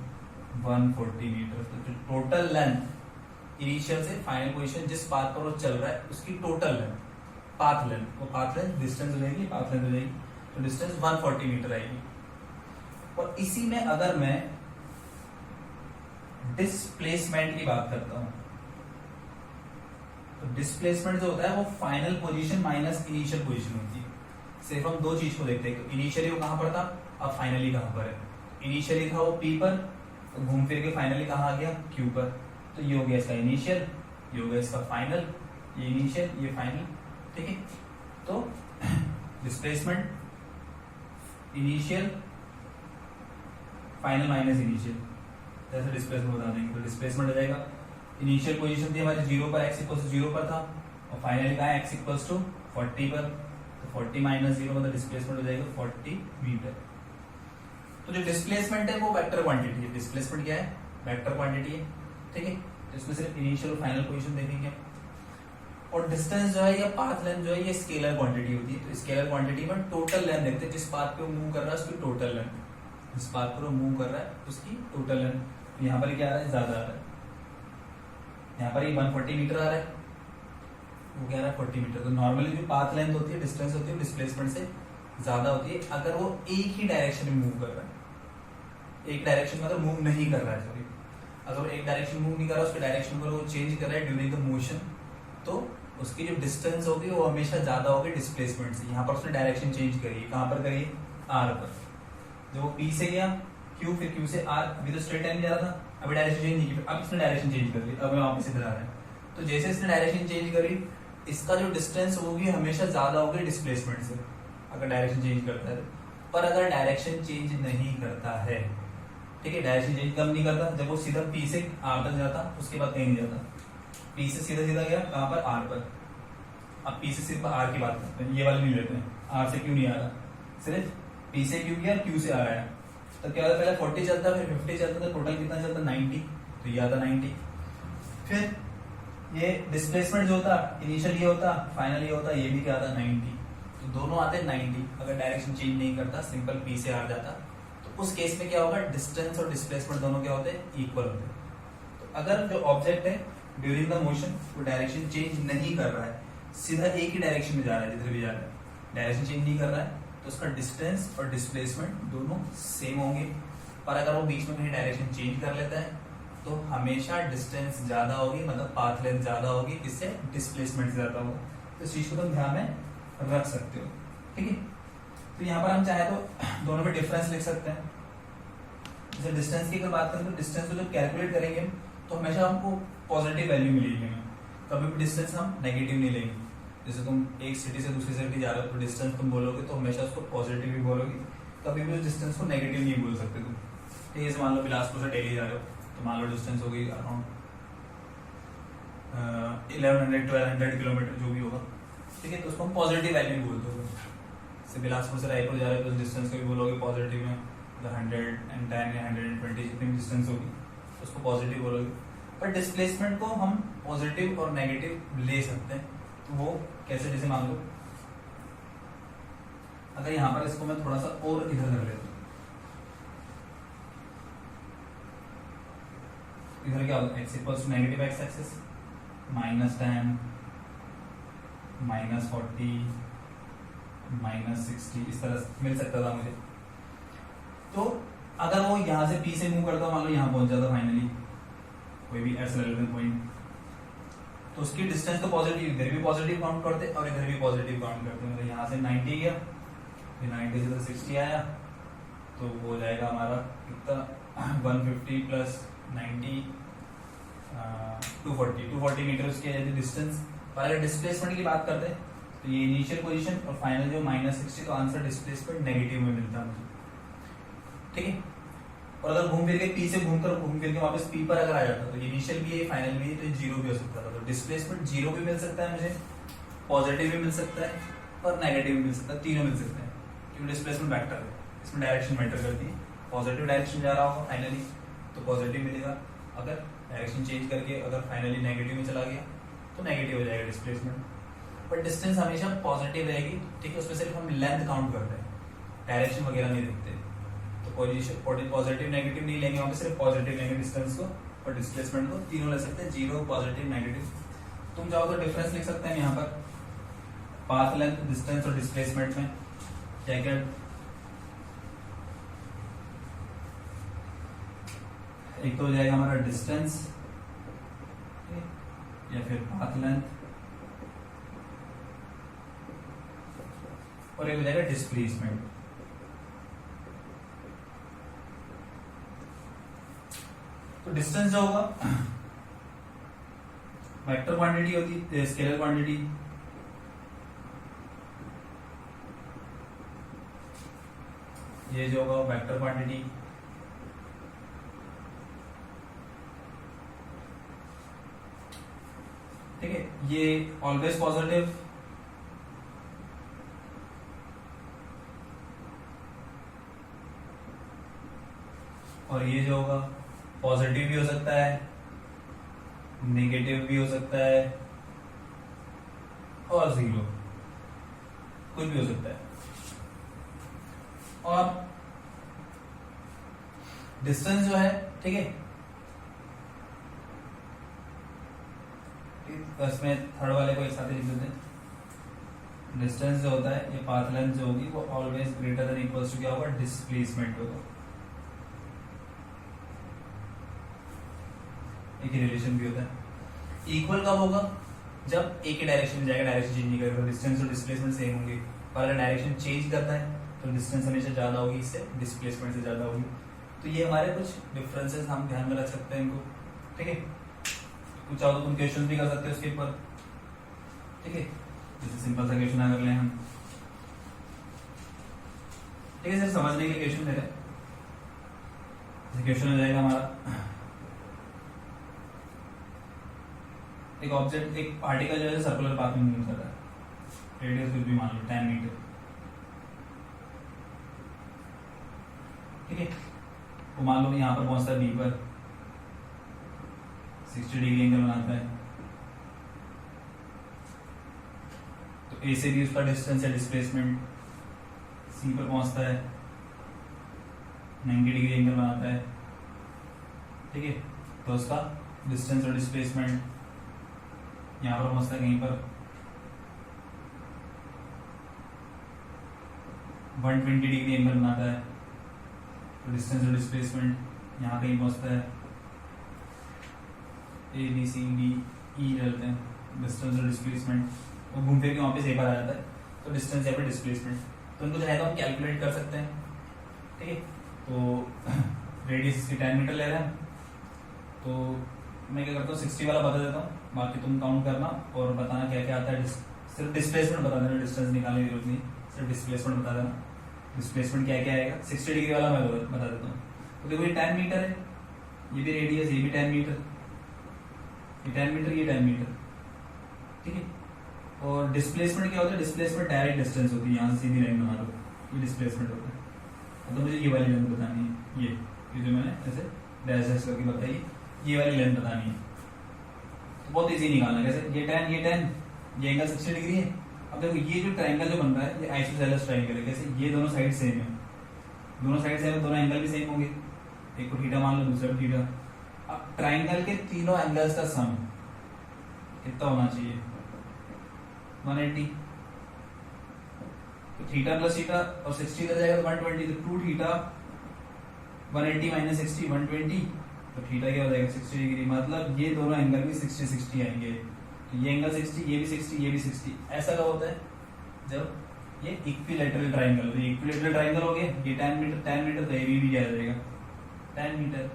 140 मीटर। तो टोटल लेंथ इनिशियल से फाइनल पोजीशन जिस पाथ पर वो चल रहा है उसकी टोटल लेंथ, पाथ लेंथ, वो पाथ लेंथ डिस्टेंस हो जाएगी, पाथ लेंथ हो जाएगी, तो डिस्टेंस 140 मीटर आएगी। और इसी में अगर मैं डिस्प्लेसमेंट की बात करता हूं, तो डिस्प्लेसमेंट जो होता है वो final position minus initial position होती है। सिर्फ हम दो चीज को देखते हैं, इनिशियली वो कहां पर था, अब फाइनली कहां पर है। इनिशियली था वो P पर, तो घूम फिर के फाइनली कहां आ गया, Q पर। तो ये हो गया इसका इनिशियल, ये हो गया इसका फाइनल, ये इनिशियल ये फाइनल, ठीक है। तो displacement initial final minus initial, जैसे डिस्प्लेसमेंट बता देंगे। तो डिस्प्लेसमेंट हो जाएगा, इनिशियल पोजीशन थी हमारी 0 पर, x इक्वल टू 0 पर था, और फाइनली कहा है x इक्वल टू 40 पर, तो 40 माइनस 0 मतलब डिस्प्लेसमेंट हो जाएगा 40 मीटर। तो जो डिस्प्लेसमेंट है वो वेक्टर क्वांटिटी है। डिस्प्लेसमेंट क्या है, वेक्टर क्वांटिटी है, ठीक है। तो इसमें सिर्फ इनिशियल और फाइनल पोजीशन देखेंगे। और डिस्टेंस जो है या पाथ लेंथ जो है ये स्केलर क्वांटिटी होती है। तो स्केलर क्वांटिटी में टोटल लेंथ देखते हैं, जिस पाथ पे वो मूव कर रहा है उसकी टोटल लेंथ, जिस पाथ पर वो मूव कर रहा है उसकी टोटल लेंथ। तो यहाँ पर क्या आ रहा है, ज्यादा आ रहा है, यहाँ पर ये 140 मीटर आ रहा है, वो कह रहा है 40 मीटर। तो नॉर्मली जो पाथ लेंथ होती है, डिस्टेंस होती है, डिस्प्लेसमेंट से ज्यादा होती है अगर वो एक ही डायरेक्शन में मूव कर रहा है। एक डायरेक्शन में अगर मूव नहीं कर रहा है, सॉरी, अगर एक डायरेक्शन मूव नहीं कर रहा है, उसके डायरेक्शन को वो चेंज कर रहा है ड्यूरिंग द मोशन, तो उसकी जो डिस्टेंस होगी वो हमेशा ज्यादा होगी डिस्प्लेसमेंट से। यहाँ पर उसने डायरेक्शन चेंज करी, कहाँ पर करी, आर पर। जब वो P से गया Q, फिर Q से R, अभी तो स्ट्रेट लाइन जा रहा था, अभी डायरेक्शन चेंज नहीं की, अब इसने डायरेक्शन चेंज कर ली, अब वापस इधर आ रहा है। तो जैसे इसने डायरेक्शन चेंज करी, इसका जो डिस्टेंस होगी हमेशा ज्यादा होगी डिस्प्लेसमेंट से, अगर डायरेक्शन चेंज करता है। पर अगर डायरेक्शन चेंज नहीं करता है, ठीक है, डायरेक्शन चेंज कब नहीं करता, जब वो सीधा P से R तक जाता, उसके बाद कहीं नहीं जाता। P से सीधा सीधा गया कहां पर, R पर। अब P से सिर्फ R की बात करते हैं, ये वाले नहीं लेते हैं, R से क्यों नहीं आ रहा, सिर्फ P से Q गया, Q से आ रहा है, तो क्या होता है, पहले 40 चलता, फिर 50 चलता, तो टोटल कितना चलता, 90, तो ये आता 90। फिर ये डिस्प्लेसमेंट जो होता, इनिशियल ये होता, फाइनल ये होता, ये भी क्या आता, 90, तो दोनों आते 90। अगर डायरेक्शन चेंज नहीं करता, सिंपल P से आ जाता, तो उस केस में क्या होगा, डिस्टेंस और डिस्प्लेसमेंट दोनों क्या होते हैं, इक्वल होते हैं। तो अगर जो ऑब्जेक्ट है ड्यूरिंग द मोशन वो डायरेक्शन चेंज नहीं कर रहा है, सीधा एक ही डायरेक्शन में जा रहा है, जिधर भी जा रहा है, डायरेक्शन चेंज नहीं कर रहा है, तो उसका डिस्टेंस और डिस्प्लेसमेंट दोनों सेम होंगे। पर अगर वो बीच में कहीं डायरेक्शन चेंज कर लेता है, तो हमेशा डिस्टेंस ज्यादा होगी, मतलब पाथ लेंथ ज्यादा होगी, इससे डिस्प्लेसमेंट ज्यादा होगा। तो इस चीज को तुम ध्यान में रख सकते हो, ठीक है। तो यहाँ पर हम चाहे तो दोनों में डिफरेंस लिख सकते हैं। जैसे डिस्टेंस की अगर बात करें, तो डिस्टेंस को जब कैलकुलेट करेंगे तो हमेशा हमको पॉजिटिव वैल्यू मिलेगी हमें, कभी भी डिस्टेंस हम नेगेटिव नहीं लेंगे। जैसे तुम एक सिटी से दूसरी सिटी जा रहे हो, तो डिस्टेंस तुम बोलोगे तो हमेशा उसको पॉजिटिव ही बोलोगे, कभी भी उस डिस्टेंस को नेगेटिव नहीं बोल सकते तुम। ठीक है, मान लो बिलासपुर से दिल्ली जा रहे हो, तो मान लो डिस्टेंस होगी अराउंड 1100-1200 किलोमीटर जो भी होगा, ठीक है, तो उसको हम पॉजिटिव वैल्यू बोलते हो। जैसे बिलासपुर से रायपुर जा रहे हो, तो डिस्टेंस को भी बोलोगे पॉजिटिव में, 110 या 120 जितनी डिस्टेंस होगी उसको पॉजिटिव बोलोगे। पर डिस्प्लेसमेंट को हम पॉजिटिव और नेगेटिव ले सकते हैं, तो वो कैसे, जैसे मान लो अगर यहाँ पर इसको मैं थोड़ा सा और इधर कर लेता हूँ, इधर क्या होगा, x equals to negative x axis, -10, -40, -60, इस तरह मिल सकता था मुझे। तो अगर वो यहाँ से P से मूव करता, मान लो यहाँ पहुंच जाता फाइनली कोई भी ऐसा रेलेवेंट पॉइंट, तो उसकी डिस्टेंस तो पॉजिटिव, इधर भी पॉजिटिव काउंट करते और इधर भी पॉजिटिव काउंट करते, मतलब यहाँ से 90 गया, फिर 90 से 60 आया, तो वो हो जाएगा हमारा कितना, 150 प्लस 90, 240 मीटर उसकी यदि डिस्टेंस। पर अगर डिस्प्लेसमेंट की बात करते हैं, तो ये इनिशियल पोजीशन और फाइनल जो -60, तो आंसर डिस्प्लेसमेंट नेगेटिव में मिलता है मुझे, ठीक है। और अगर घूम फिर के P से घूम फिर के वापस P पर अगर आ जाता, तो इनिशियल भी है, फाइनल भी है, तो जीरो भी हो सकता था। तो डिस्प्लेसमेंट जीरो भी मिल सकता है मुझे, पॉजिटिव भी मिल सकता है और नेगेटिव भी मिल सकता है, तीनों मिल सकते हैं, क्योंकि डिस्प्लेसमेंट वेक्टर है, इसमें डायरेक्शन मैटर करती है। पॉजिटिव डायरेक्शन जा रहा होगा फाइनली, तो पॉजिटिव मिलेगा, अगर डायरेक्शन चेंज करके अगर फाइनली नेगेटिव में चला गया, तो नेगेटिव हो जाएगा डिस्प्लेसमेंट। पर डिस्टेंस हमेशा पॉजिटिव रहेगी, ठीक है, उसमें सिर्फ हम लेंथ काउंट करते हैं, डायरेक्शन वगैरह नहीं देखते। तो पोजीशन पॉजिटिव नेगेटिव नहीं लेंगे, वहां पे सिर्फ पॉजिटिव लेंगे डिस्टेंस को और डिस्प्लेसमेंट को, तीनों ले सकते हैं, जीरो, पॉजिटिव, नेगेटिव। तुम चाहो तो डिफरेंस लिख सकते हैं यहाँ पर, पाथ लेंथ, डिस्टेंस और डिस्प्लेसमेंट में क्या क्या, एक तो हो जाएगा हमारा डिस्टेंस या फिर पाथ लेंथ, और एक हो जाएगा डिस्प्लेसमेंट। तो डिस्टेंस जो होगा वेक्टर क्वांटिटी होती है, स्केलर क्वांटिटी, ये जो होगा वेक्टर क्वांटिटी, ठीक है, ये ऑलवेज पॉजिटिव, और ये जो होगा पॉजिटिव भी हो सकता है, नेगेटिव भी हो सकता है, और जीरो, कुछ भी हो सकता है। और डिस्टेंस जो है, ठीक है, इसमें थर्ड वाले को एक साथ लिख देते हैं। डिस्टेंस जो होता है, ये पाथ लेंथ जो होगी वो always greater than equals to क्या होगा, डिस्प्लेसमेंट होगा। एक रिलेशन भी होता है। इक्वल कब होगा, जब एक ही डायरेक्शन में जाएगा, डायरेक्शन चेंज नहीं करेगा, डिस्टेंस और डिस्प्लेसमेंट सेम होंगे। पर अगर डायरेक्शन चेंज करता है तो डिस्टेंस हमेशा ज्यादा होगी, इससे डिस्प्लेसमेंट से ज्यादा होगी। तो ये हमारे कुछ डिफरेंसेस हम ध्यान में रख सकते हैं इनको, ठीक है। कुछ चाहो तो तुम क्वेश्चन भी कर सकते हो उसके ऊपर, ठीक है। जैसे सिंपल सा क्वेश्चन अगर लें हम, ठीक है, सिर्फ समझने के लिए क्वेश्चन दे रहे हैं। क्वेश्चन हो जाएगा हमारा, एक ऑब्जेक्ट, एक पार्टिकल जो है सर्कुलर पाथ में मूव कर रहा है, रेडियस कुछ भी मान लो 10 मीटर, ठीक है। तो मान लो यहाँ पर पहुंचता है बी पर 60 डिग्री एंगल बनाता है, तो ए से भी उसका डिस्टेंस है डिस्प्लेसमेंट, सी पर पहुंचता है 90 डिग्री एंगल बनाता है, ठीक है। तो उसका डिस्टेंस और डिस्प्लेसमेंट यहाँ पर पहुंचता है कहीं पर 120 डिग्री एंगल बनाता है, तो डिस्टेंस और डिस्प्लेसमेंट यहाँ कहीं पहुंचता है A B C D E रहते हैं, डिस्टेंस और डिस्प्लेसमेंट वो घूम फिर के वहाँ पे सेम आ जाता है, तो डिस्टेंस या फिर डिस्प्लेसमेंट तो इनको चाहे तो हम कैलकुलेट कर सकते हैं, ठीक है। तो रेडियस इसकी 10 मीटर ले रहे हैं, तो मैं क्या करता हूँ 60 वाला बता देता हूँ, बाकी तुम काउंट करना और बताना क्या क्या आता है। सिर्फ डिस्प्लेसमेंट बता देना, डिस्टेंस निकालने की जरूरत नहीं, सिर्फ डिस्प्लेसमेंट बता देना। डिस्प्लेसमेंट क्या क्या आएगा 60 डिग्री वाला मैं बता देता हूँ। तो देखो ये 10 मीटर है, ये भी रेडियस, ये भी 10 मीटर, ये 10 मीटर, ये 10 मीटर, ठीक है। और डिस्प्लेसमेंट क्या होता है, डिस्प्लेसमेंट डायरेक्ट डिस्टेंस होती है, यहाँ से सीधी लाइन बना लो, ये डिस्प्लेसमेंट होता है। तो मुझे ये वाली लेंथ बतानी है, ये जो मैंने ऐसे डैश डैश करके बताई, ये वाली लेंथ बतानी है। तो बहुत इजी निकालना, कैसे ये 10 ये एंगल 60 डिग्री है। अब देखो ये जो ट्रायंगल जो बन रहा है ये आइसोसेलेस ट्रायंगल है, कैसे ये दोनों साइड सेम है, दोनों साइड सेम है, दोनों एंगल भी सेम होंगे, एक को थीटा मान लो दूसरा को थीटा। अब ट्रायंगल के तीनों एंगल्स का सम कितना होना चाहिए 180, तो थीटा प्लस थीटा और 60 इधर जाएगा तो 120, तो 2 थीटा 180 माइनस 60 120, तो थीटा क्या हो जाएगा 60 डिग्री। मतलब ये दोनों एंगल भी 60 60 आएंगे, तो ये एंगल 60, ये भी 60, ये भी 60। ऐसा कब होता है जब ये इक्विलैटरल ट्रायंगल, तो इक्विलैटरल ट्रायंगल हो गया, ये 10 मीटर तो ये भी आ जाएगा 10 मीटर।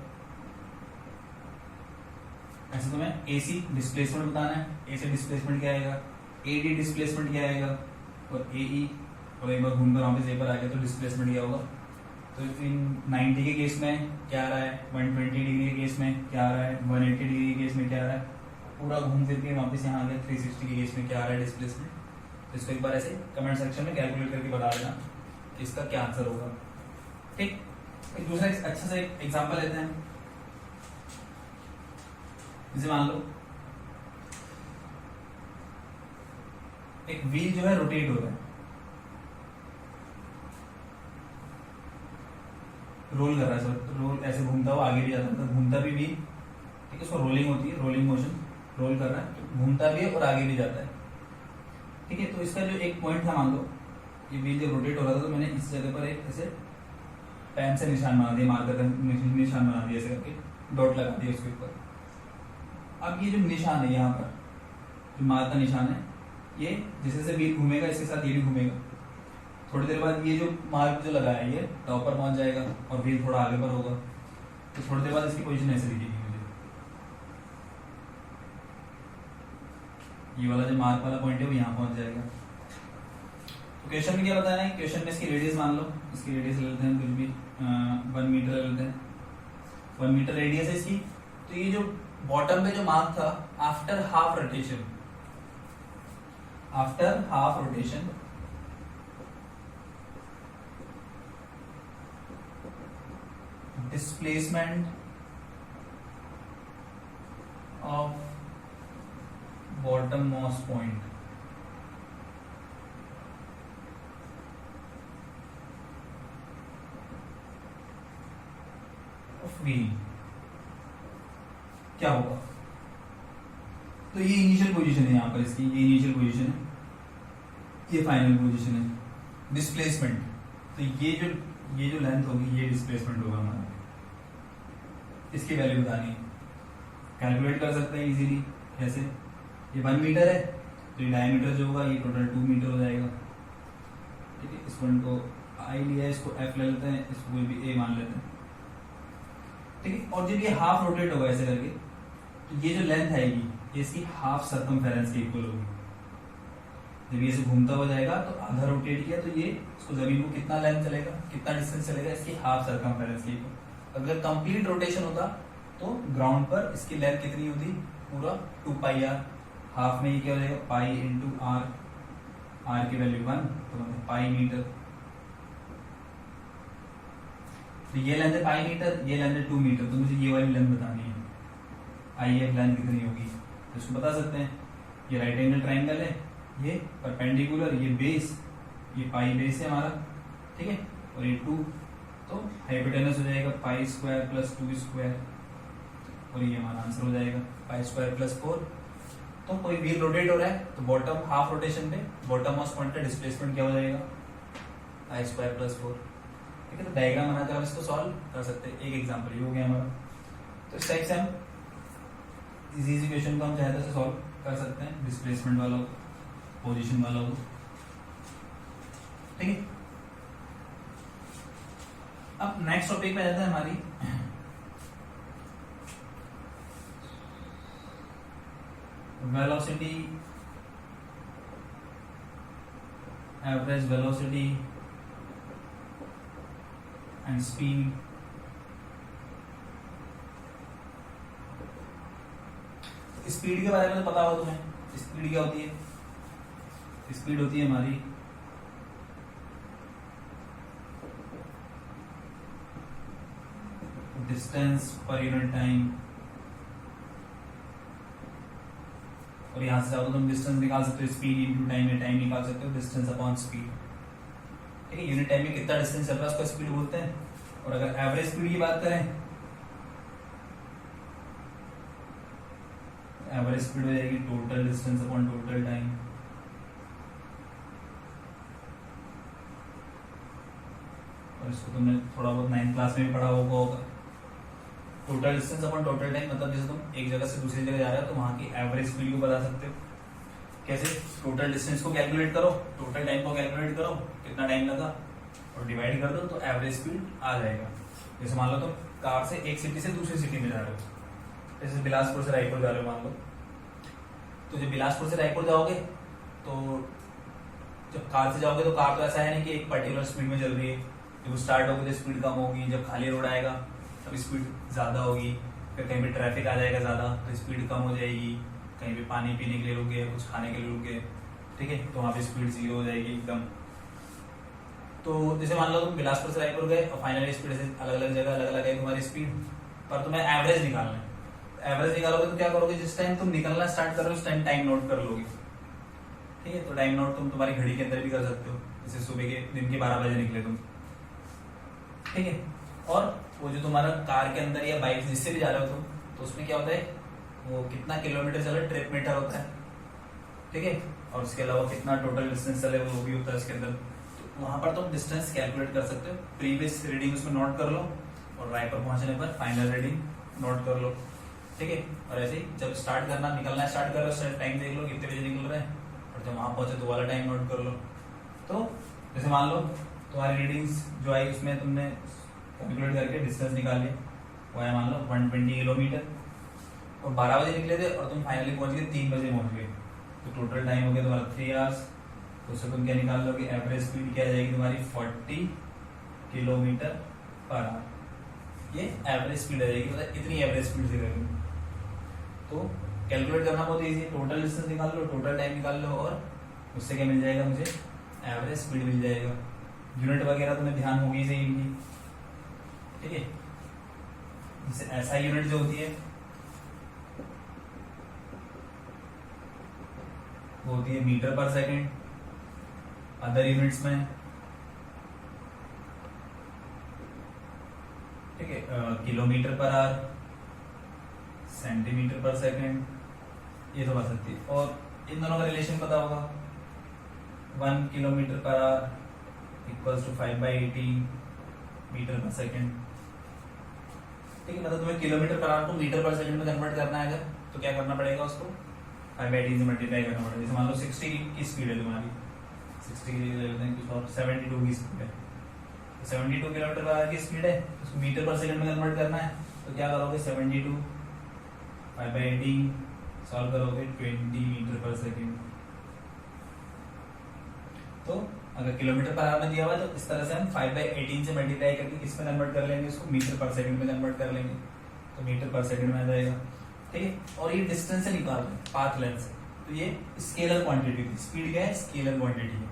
ऐसे तो मैं AC डिस्प्लेसमेंट बताना है, AC डिस्प्लेसमेंट क्या आएगा, AD डिस्प्लेसमेंट क्या आएगा, और AE, और एक बार घूमकर वहां पे से पर आ गया तो डिस्प्लेसमेंट क्या होगा। तो इन 90 के केस में क्या आ रहा है, 120 डिग्री के केस में क्या आ रहा है, 180 डिग्री के केस में क्या आ रहा है, पूरा घूम फिर के वापस यहाँ आ गया 360 के केस में क्या आ रहा है डिस्प्लेसमेंट। तो इसको एक बार ऐसे कमेंट सेक्शन में कैलकुलेट करके बता देना कि इसका क्या आंसर होगा, ठीक। एक दूसरा अच्छा सा एग्जांपल लेते हैं, जैसे मान लो एक व्हील जो है रोटेट हो रहा है, रोल कर रहा है, सर रोल ऐसे घूमता हुआ आगे भी जाता है, तो घूमता भी व्हील, ठीक है, उसको रोलिंग होती है, रोलिंग मोशन, रोल कर रहा है तो घूमता भी है और आगे भी जाता है, ठीक है। तो इसका जो एक पॉइंट था, मान लो ये व्हील जब रोटेट हो रहा था तो मैंने इस जगह पर एक ऐसे पेन से निशान बना दिया, मार्कर का निशान बना दिया, ऐसे करके डॉट लगा दिया उसके ऊपर। अब ये जो निशान है यहाँ पर, जो मार्क का निशान है, ये जैसे जैसे व्हील घूमेगा इसके साथ ये भी घूमेगा, थोड़ी देर बाद ये जो मार्क जो लगा है ये टॉप पर पहुंच जाएगा और व्हील थोड़ा आगे पर होगा, तो थोड़ी देर बाद इसकी पोजीशन ऐसे दिखेगी मुझे, ये वाला जो मार्क वाला पॉइंट है वो यहाँ पहुंच जाएगा। तो क्वेश्चन में क्या बताना है, क्वेश्चन में इसकी रेडियस मान लो, इसकी रेडियस ले लेते हैं कुछ भी 1 मीटर ले लेते हैं, 1 मीटर रेडियस है इसकी। तो ये जो बॉटम पे जो मार्क था, after half rotation displacement of bottommost point of wheel क्या होगा। तो ये इनिशियल पोजीशन है यहाँ पर इसकी, ये इनिशियल पोजीशन है, ये फाइनल पोजीशन है। डिस्प्लेसमेंट, तो ये जो लेंथ होगी ये डिस्प्लेसमेंट होगा हमारा, इसकी वैल्यू बतानी है, कैलकुलेट कर सकते हैं इजीली। कैसे, ये 1 मीटर है तो ये डायमीटर जो होगा ये टोटल 2 मीटर हो जाएगा, ठीक है। इस पॉइंट को I लिया, इसको F ले लेते हैं, इसको कोई भी A मान लेते हैं, ठीक है। और जब ये हाफ रोटेट होगा ऐसे करके, तो ये जो लेंथ आएगी ये इसकी हाफ सर्कमफेरेंस के इक्वल होगी। जब ये से घूमता हुआ जाएगा तो आधा रोटेट किया तो ये इसको जमीन को कितना लेंथ चलेगा, कितना डिस्टेंस चलेगा, इसकी हाफ सर्कमफेरेंस के इक्वल। अगर कंप्लीट रोटेशन होता तो ग्राउंड पर इसकी लेंथ कितनी होती, पूरा 2 पाई आर, हाफ में ये क्या हो जाएगा पाई इंटू आर, आर की वैल्यू 1 तो मतलब पाई मीटर। तो ये लेंथ है पाई मीटर, ये लेंथ है 2 मीटर, तो मुझे ये वाली लेंथ बतानी है, आई एफ लेंथ कितनी होगी, तो इसको बता सकते हैं। ये राइट एंगल ट्राइंगल है, ये परपेंडिकुलर, ये बेस, ये पाई बेस है हमारा, ठीक है, और ये 2, तो हाइपोटेनस हो जाएगा पाई स्क्वायर प्लस 2 स्क्वायर, और ये हमारा आंसर हो जाएगा पाई स्क्वायर प्लस 4। तो कोई व्हील रोटेट हो रहा है तो बॉटम हाफ रोटेशन पे बॉटम मोस्ट पॉइंट का डिस्प्लेसमेंट क्या हो जाएगा, पाई स्क्वायर प्लस 4, ठीक है। तो डायग्राम बनाकर हम इसको सॉल्व कर सकते हैं। एक एग्जांपल ये हो गया हमारा। तो इस टाइप से हम इजी क्वेश्चन को हम चाहते से सॉल्व कर सकते हैं, डिस्प्लेसमेंट वाला हो, पोजीशन वाला हो, ठीक है। अब नेक्स्ट टॉपिक पे जाता है हमारी velocity, average velocity and speed. Speed के बारे में तो पता हो तुम्हें, स्पीड क्या होती है, स्पीड होती है हमारी डिस्टेंस पर यूनिट टाइम, और यहां से चाहो तो तुम डिस्टेंस निकाल सकते हो, स्पीड इनटू टाइम में टाइम निकाल सकते हो, डिस्टेंस अपॉन स्पीड, ठीक है। यूनिट टाइम में कितना डिस्टेंस चल रहा है उसको स्पीड बोलते हैं। और अगर एवरेज स्पीड की बात करें, एवरेज स्पीड हो जाएगी total distance upon total time, और इसको तुमने थोड़ा बहुत 9th क्लास में भी पढ़ा होगा। Total distance upon total time मतलब जैसे तुम एक जगह से दूसरी जगह जा रहे हो तो वहां की एवरेज स्पीड को बता सकते हो। कैसे, टोटल डिस्टेंस को कैलकुलेट करो, टोटल टाइम को कैलकुलेट करो, कितना टाइम लगा, और डिवाइड कर दो तो एवरेज स्पीड आ जाएगा। जैसे मान लो तुम कार से एक सिटी से दूसरी सिटी में जा रहे हो, जैसे बिलासपुर से रायपुर जा रहे हो मान लो, तो जब बिलासपुर से रायपुर जाओगे तो जब कार से जाओगे तो कार तो ऐसा है नहीं कि एक पर्टिकुलर स्पीड में चल रही है, जब स्टार्ट होगी तो स्पीड कम होगी, जब खाली रोड आएगा तब स्पीड ज्यादा होगी, फिर कहीं पे ट्रैफिक आ जाएगा ज्यादा तो स्पीड कम हो जाएगी, कहीं पे पानी पीने के लिए रुक गए, कुछ खाने के लिए रुक गए, ठीक है, तो वहां पे स्पीड 0 हो जाएगी एकदम। तो जैसे मान लो तुम बिलासपुर से रायपुर गए और फाइनली स्पीड से अलग अलग जगह अलग अलग है तुम्हारी स्पीड, पर तुम्हें एवरेज निकालना है। एवरेज निकालोगे तो क्या करोगे, जिस टाइम तुम निकलना स्टार्ट कर रहे हो उस टाइम टाइम नोट कर लोगे, ठीक है। तो टाइम नोट तुम तुम्हारी घड़ी के अंदर भी कर सकते हो, जैसे सुबह के दिन के 12 बजे निकले तुम, ठीक है। और वो जो तुम्हारा कार के अंदर या बाइक जिससे भी जा रहे हो तुम, तो उसमें क्या होता है, वो कितना किलोमीटर चले ट्रिप मीटर होता है, ठीक है, और उसके अलावा कितना टोटल डिस्टेंस चले वो भी होता है उसके अंदर। तो वहां पर तुम डिस्टेंस कैलकुलेट कर सकते हो, प्रीवियस रीडिंग उसमें नोट कर लो और रायपुर पहुंचने पर फाइनल रीडिंग नोट कर लो, ठीक है। और ऐसे ही जब स्टार्ट करना निकलना स्टार्ट कर रहे हो टाइम देख लो कितने बजे निकल रहे हैं, और जब वहां पहुंचे तो वाला टाइम नोट कर लो। तो जैसे मान लो तुम्हारी रीडिंग्स जो आई उसमें तुमने कैलकुलेट करके डिस्टेंस निकाले, वो है मान लो 120 किलोमीटर, और 12 बजे निकले थे और तुम फाइनली पहुंच गए 3 बजे पहुंच गए, तो टोटल टाइम हो गया तुम्हारा 3 आवर्स। तो उससे तुम क्या निकाल लोगे, एवरेज स्पीड क्या जाएगी तुम्हारी 40 किलोमीटर पर आवर, ये एवरेज स्पीड आ जाएगी, मतलब इतनी एवरेज स्पीड से करेंगे। तो कैलकुलेट करना बहुत इजी है, टोटल डिस्टेंस निकाल लो, टोटल टाइम निकाल लो, और उससे क्या मिल जाएगा मुझे, एवरेज स्पीड मिल जाएगा। यूनिट वगैरह तुम्हें ध्यान होगी सही इनकी, ठीक है। जैसे ऐसा यूनिट जो होती है वो होती है metre per second, other units में, ठीक है, किलोमीटर पर आवर, सेंटीमीटर पर सेकंड, ये तो बता सकती है। और इन दोनों का रिलेशन पता होगा, 1 kilometre per hour equals to 5/18 metre per second, ठीक है। मतलब तुम्हें किलोमीटर पर आवर को मीटर पर सेकंड में कन्वर्ट करना है अगर, तो क्या करना पड़ेगा, उसको 5/18 से मल्टीप्लाई करना पड़ेगा। जैसे मान लो 60 की स्पीड है तुम्हारी, 60 की ले लेते हैं कुछ और, 72 की स्पीड है, 72 किलोमीटर पर आवर की स्पीड है, उसको मीटर पर सेकंड में कन्वर्ट करना है, तो क्या करोगे, 72 5/18 सॉल्व करोगे 20 मीटर पर सेकंड। तो अगर किलोमीटर पर आवर में दिया हुआ है तो इस तरह से हम 5/18 से मल्टीप्लाई करके किस में कन्वर्ट कर लेंगे, उसको मीटर पर सेकंड में कन्वर्ट कर लेंगे, तो मीटर पर सेकंड में आ जाएगा, ठीक है। और ये डिस्टेंस से निकाल रहे हैं, पाथ लेंथ से, तो ये स्केलर क्वांटिटी थी, स्पीड क्या है, स्केलर क्वांटिटी है,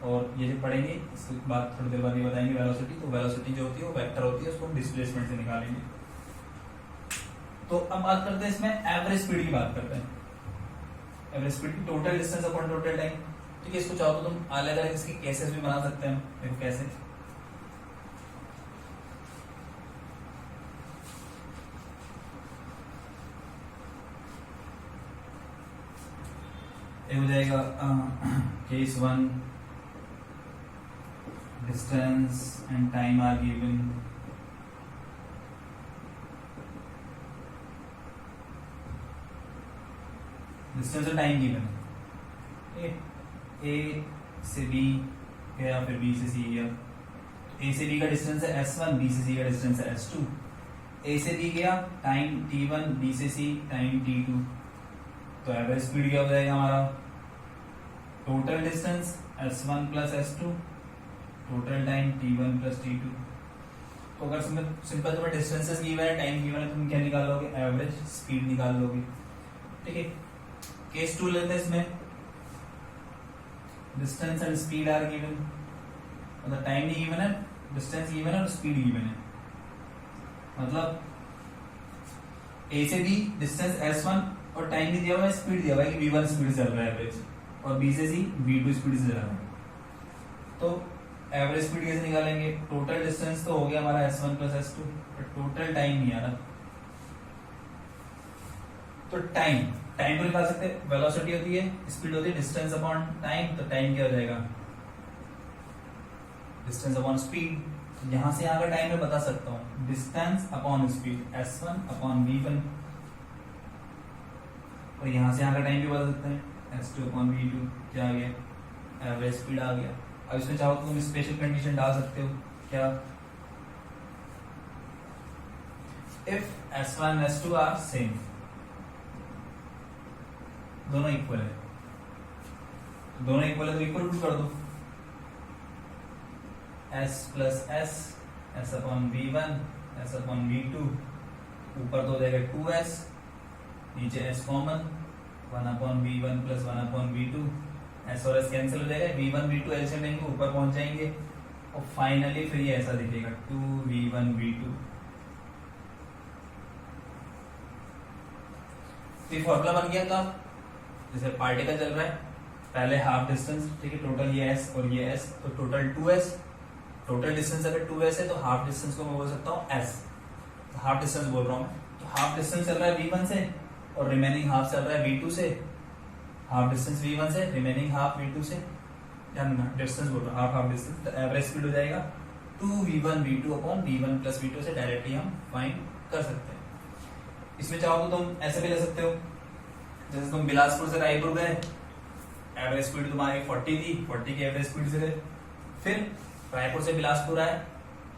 और ये जो पढ़ेंगे इसके बाद थोड़ी देर बाद ये बताएंगे वेलोसिटी। तो वेलोसिटी जो होती है वो वेक्टर होती है, उसको हम डिस्प्लेसमेंट से निकालेंगे। तो अब बात करते हैं इसमें एवरेज स्पीड की बात करते हैं। एवरेज स्पीड की total distance upon total time. ठीक है, इसको चाहो तो तुम अलग अलग इसके केसेस भी बना सकते हैं। देखो कैसे, ये हो जाएगा case 1 distance and time are given. Distance और टाइम गिवन है, ए से बी गया, फिर बी से सी गया। ए से बी का डिस्टेंस है S1, बी से सी का डिस्टेंस है S2। ए से बी गया, टाइम T1, बी से सी टाइम T2। तो एवरेज स्पीड क्या हो जाएगा हमारा, total distance S1 plus S2, total time T1 plus T2। तो अगर सिंपल तुम्हें डिस्टेंसेस गिवन है, टाइम गिवन है, तुम क्या निकाल लोगे, एवरेज स्पीड निकाल लोगे। ठीक है, केस 2 लेते हैं। इसमें distance and speed are given, मतलब टाइम नहीं गिवन है, डिस्टेंस गिवन है और स्पीड गिवन है। मतलब ए से बी डिस्टेंस S1 और टाइम भी दिया हुआ है, स्पीड दिया हुआ है कि V1 स्पीड चल रहा है एवरेज, और बी से सी V2 स्पीड से चल रहा है। तो एवरेज स्पीड कैसे निकालेंगे, टोटल डिस्टेंस तो हो गया हमारा S1 प्लस S2, पर टोटल टाइम नहीं आ रहा। तो टाइम को निकाल सकते हैं, वेलोसिटी होती है, स्पीड होती है डिस्टेंस अपॉन टाइम। तो टाइम क्या हो जाएगा, डिस्टेंस अपॉन स्पीड। यहां से यहां का टाइम मैं बता सकता हूं, distance upon speed S1 upon V1, और यहां से यहां का टाइम भी बता सकते हैं S2 अपॉन V2। क्या आ गया, एवरेज स्पीड आ गया। अब इसमें चाहो तो तुम स्पेशल कंडीशन डाल सकते हो, क्या, if S1 S2 are same, दोनों इक्वल है, दोनों इक्वल है तो इक्वल पुट कर दो, S plus S, S upon V1, S upon V2, ऊपर तो हो जाएगा 2S, नीचे S common, 1 upon V1 plus 1 upon V2, S और S कैंसिल हो जाएगा, V1 V2 एलसीएम लेंगे, ऊपर पहुंच जाएंगे, और फाइनली फिर ये ऐसा दिखेगा 2V1 V2। तो ये फॉर्मूला बन गया था। जैसे पार्टिकल चल रहा है, पहले हाफ डिस्टेंस, ठीक है, टोटल ये S और ये S, तो टोटल 2S। टोटल डिस्टेंस अगर 2S है तो हाफ डिस्टेंस को मैं बोल सकता हूँ S, तो हाफ डिस्टेंस बोल रहा हूँ मैं। तो हाफ डिस्टेंस चल रहा है V1 से और रिमेनिंग हाफ चल रहा है V2 से। हाफ डिस्टेंस V1 से, रिमेनिंग हाफ V2 से, डिस्टेंस बोल रहा हूँ, हाफ हाफ डिस्टेंस। तो एवरेज स्पीड हो जाएगा 2V1 V2 upon V1 plus V2 से डायरेक्टली हम फाइंड कर सकते हैं। इसमें चाहो तो तुम ऐसे भी ले सकते हो, जैसे तुम बिलासपुर से रायपुर गए, एवरेज स्पीड तुम्हारी 40 थी, 40 की एवरेज स्पीड से गए, फिर रायपुर से बिलासपुर आए,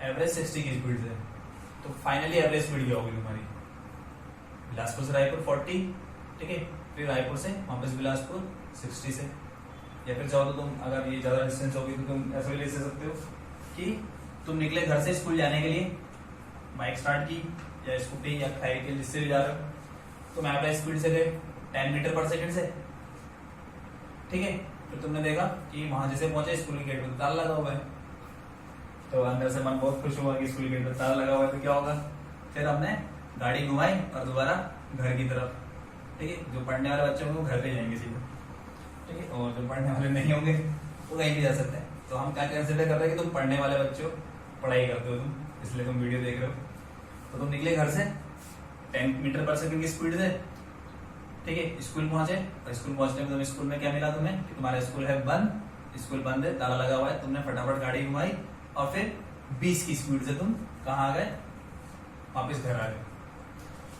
एवरेज 60 की स्पीड से, तो फाइनली एवरेज स्पीड क्या होगी तुम्हारी, बिलासपुर से रायपुर 40, ठीक है, फिर रायपुर से वापस बिलासपुर 60 से। या फिर चाहो तो तुम अगर ये ज्यादा डिस्टेंस होगी तो तुम ऐसे भी ले सकते हो कि तुम निकले घर से स्कूल जाने के लिए, बाइक स्टार्ट की या स्कूटी या साइकिल जिससे भी जा रहे हो, तुम एवरेज स्पीड से गए 10 मीटर पर सेकंड से, ठीक है। फिर तुमने देखा कि वहां जैसे पहुंचे स्कूल के गेट पर ताला लगा हुआ है, तो अंदर से मन बहुत खुश हुआ कि स्कूल गेट पर ताला लगा हुआ है, तो क्या होगा, फिर हमने गाड़ी घुमाई और दोबारा घर की तरफ, ठीक है। जो पढ़ने वाले बच्चे होंगे वो घर पे जाएंगे सीधे, ठीक है, और जो पढ़ने वाले नहीं होंगे वो कहीं भी जा सकते हैं। तो हम क्या कंसिडर कर रहे हैं कि तुम पढ़ने वाले बच्चे हो, पढ़ाई करते हो तुम, इसलिए तुम वीडियो देख रहे हो। तो तुम निकले घर से 10 मीटर पर सेकंड की स्पीड से, ठीक है, स्कूल पहुंचे, और स्कूल पहुंचने में तुम्हें स्कूल में क्या मिला तुम्हें कि तुम्हारा स्कूल है बंद, स्कूल बंद है, ताला लगा हुआ है, तुमने फटाफट गाड़ी घुमाई और फिर 20 की स्पीड से तुम कहाँ आ गए, वापस घर आ गए।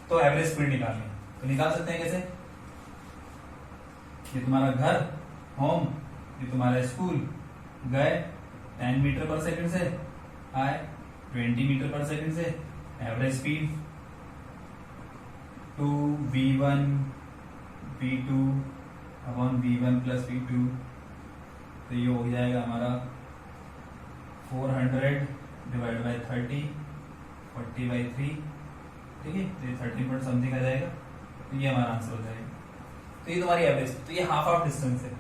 तो एवरेज स्पीड निकालनी, तो निकाल सकते हैं कैसे, ये तुम्हारा घर होम, ये तुम्हारा स्कूल, गए 10 मीटर पर सेकंड से, आए 20 मीटर पर सेकंड से, average speed 2V1 V2 upon V1 plus V2, तो ये हो जाएगा हमारा 400 डिवाइड बाई 30, 40/3, ठीक है, तो ये 30 पॉइंट समथिंग आ जाएगा, तो ये हमारा आंसर हो जाएगा। तो ये तुम्हारी एवरेज, तो ये हाफ डिस्टेंस है,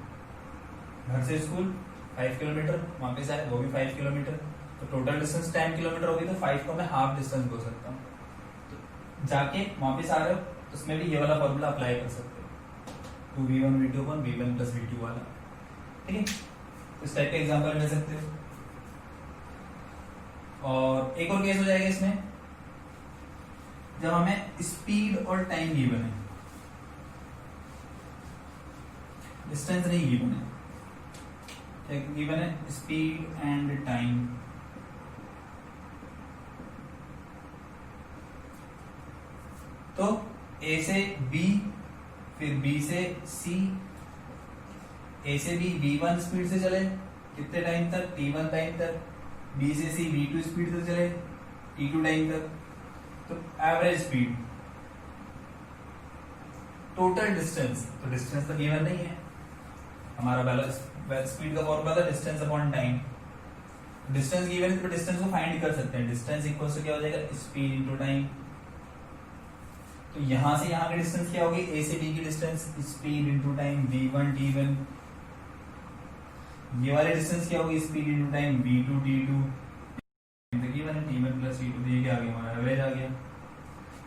घर से स्कूल 5 किलोमीटर, वापस आए वो भी 5 किलोमीटर, तो टोटल डिस्टेंस 10 किलोमीटर होगी, तो 5 को मैं हाफ डिस्टेंस बोल सकता हूँ। तो जाके वापस आ रहे हो तो उसमें भी ये वाला फॉर्मूला अप्लाई कर सकते हो, 2v1 v2 upon v1 plus v2 वाला, ठीक है। इस टाइप का एग्जांपल ले सकते हो। और एक और केस हो जाएगा इसमें, जब हमें स्पीड और टाइम गिवन है, डिस्टेंस नहीं गिवन है, गिवन है स्पीड एंड टाइम। तो A से B, फिर B से C, A से B v1 स्पीड से चले कितने टाइम तक, t1 टाइम तक, B से C v2 स्पीड से चले t2 टाइम तक, तो एवरेज स्पीड, टोटल डिस्टेंस, तो डिस्टेंस तो गिवन नहीं है, हमारा बैलेंस स्पीड का फॉर्मूला था distance upon time, distance given है तो डिस्टेंस को फाइंड कर सकते हैं, डिस्टेंस इक्वल टू क्या हो जाएगा, स्पीड इनटू टाइम। तो यहां से यहां की डिस्टेंस क्या होगी, ए से बी की distance speed into time v1 t1, ये वाली डिस्टेंस क्या होगी, speed into time v2 t2, given है t1 प्लस v2, ये क्या आ गया, हमारा एवरेज आ गया।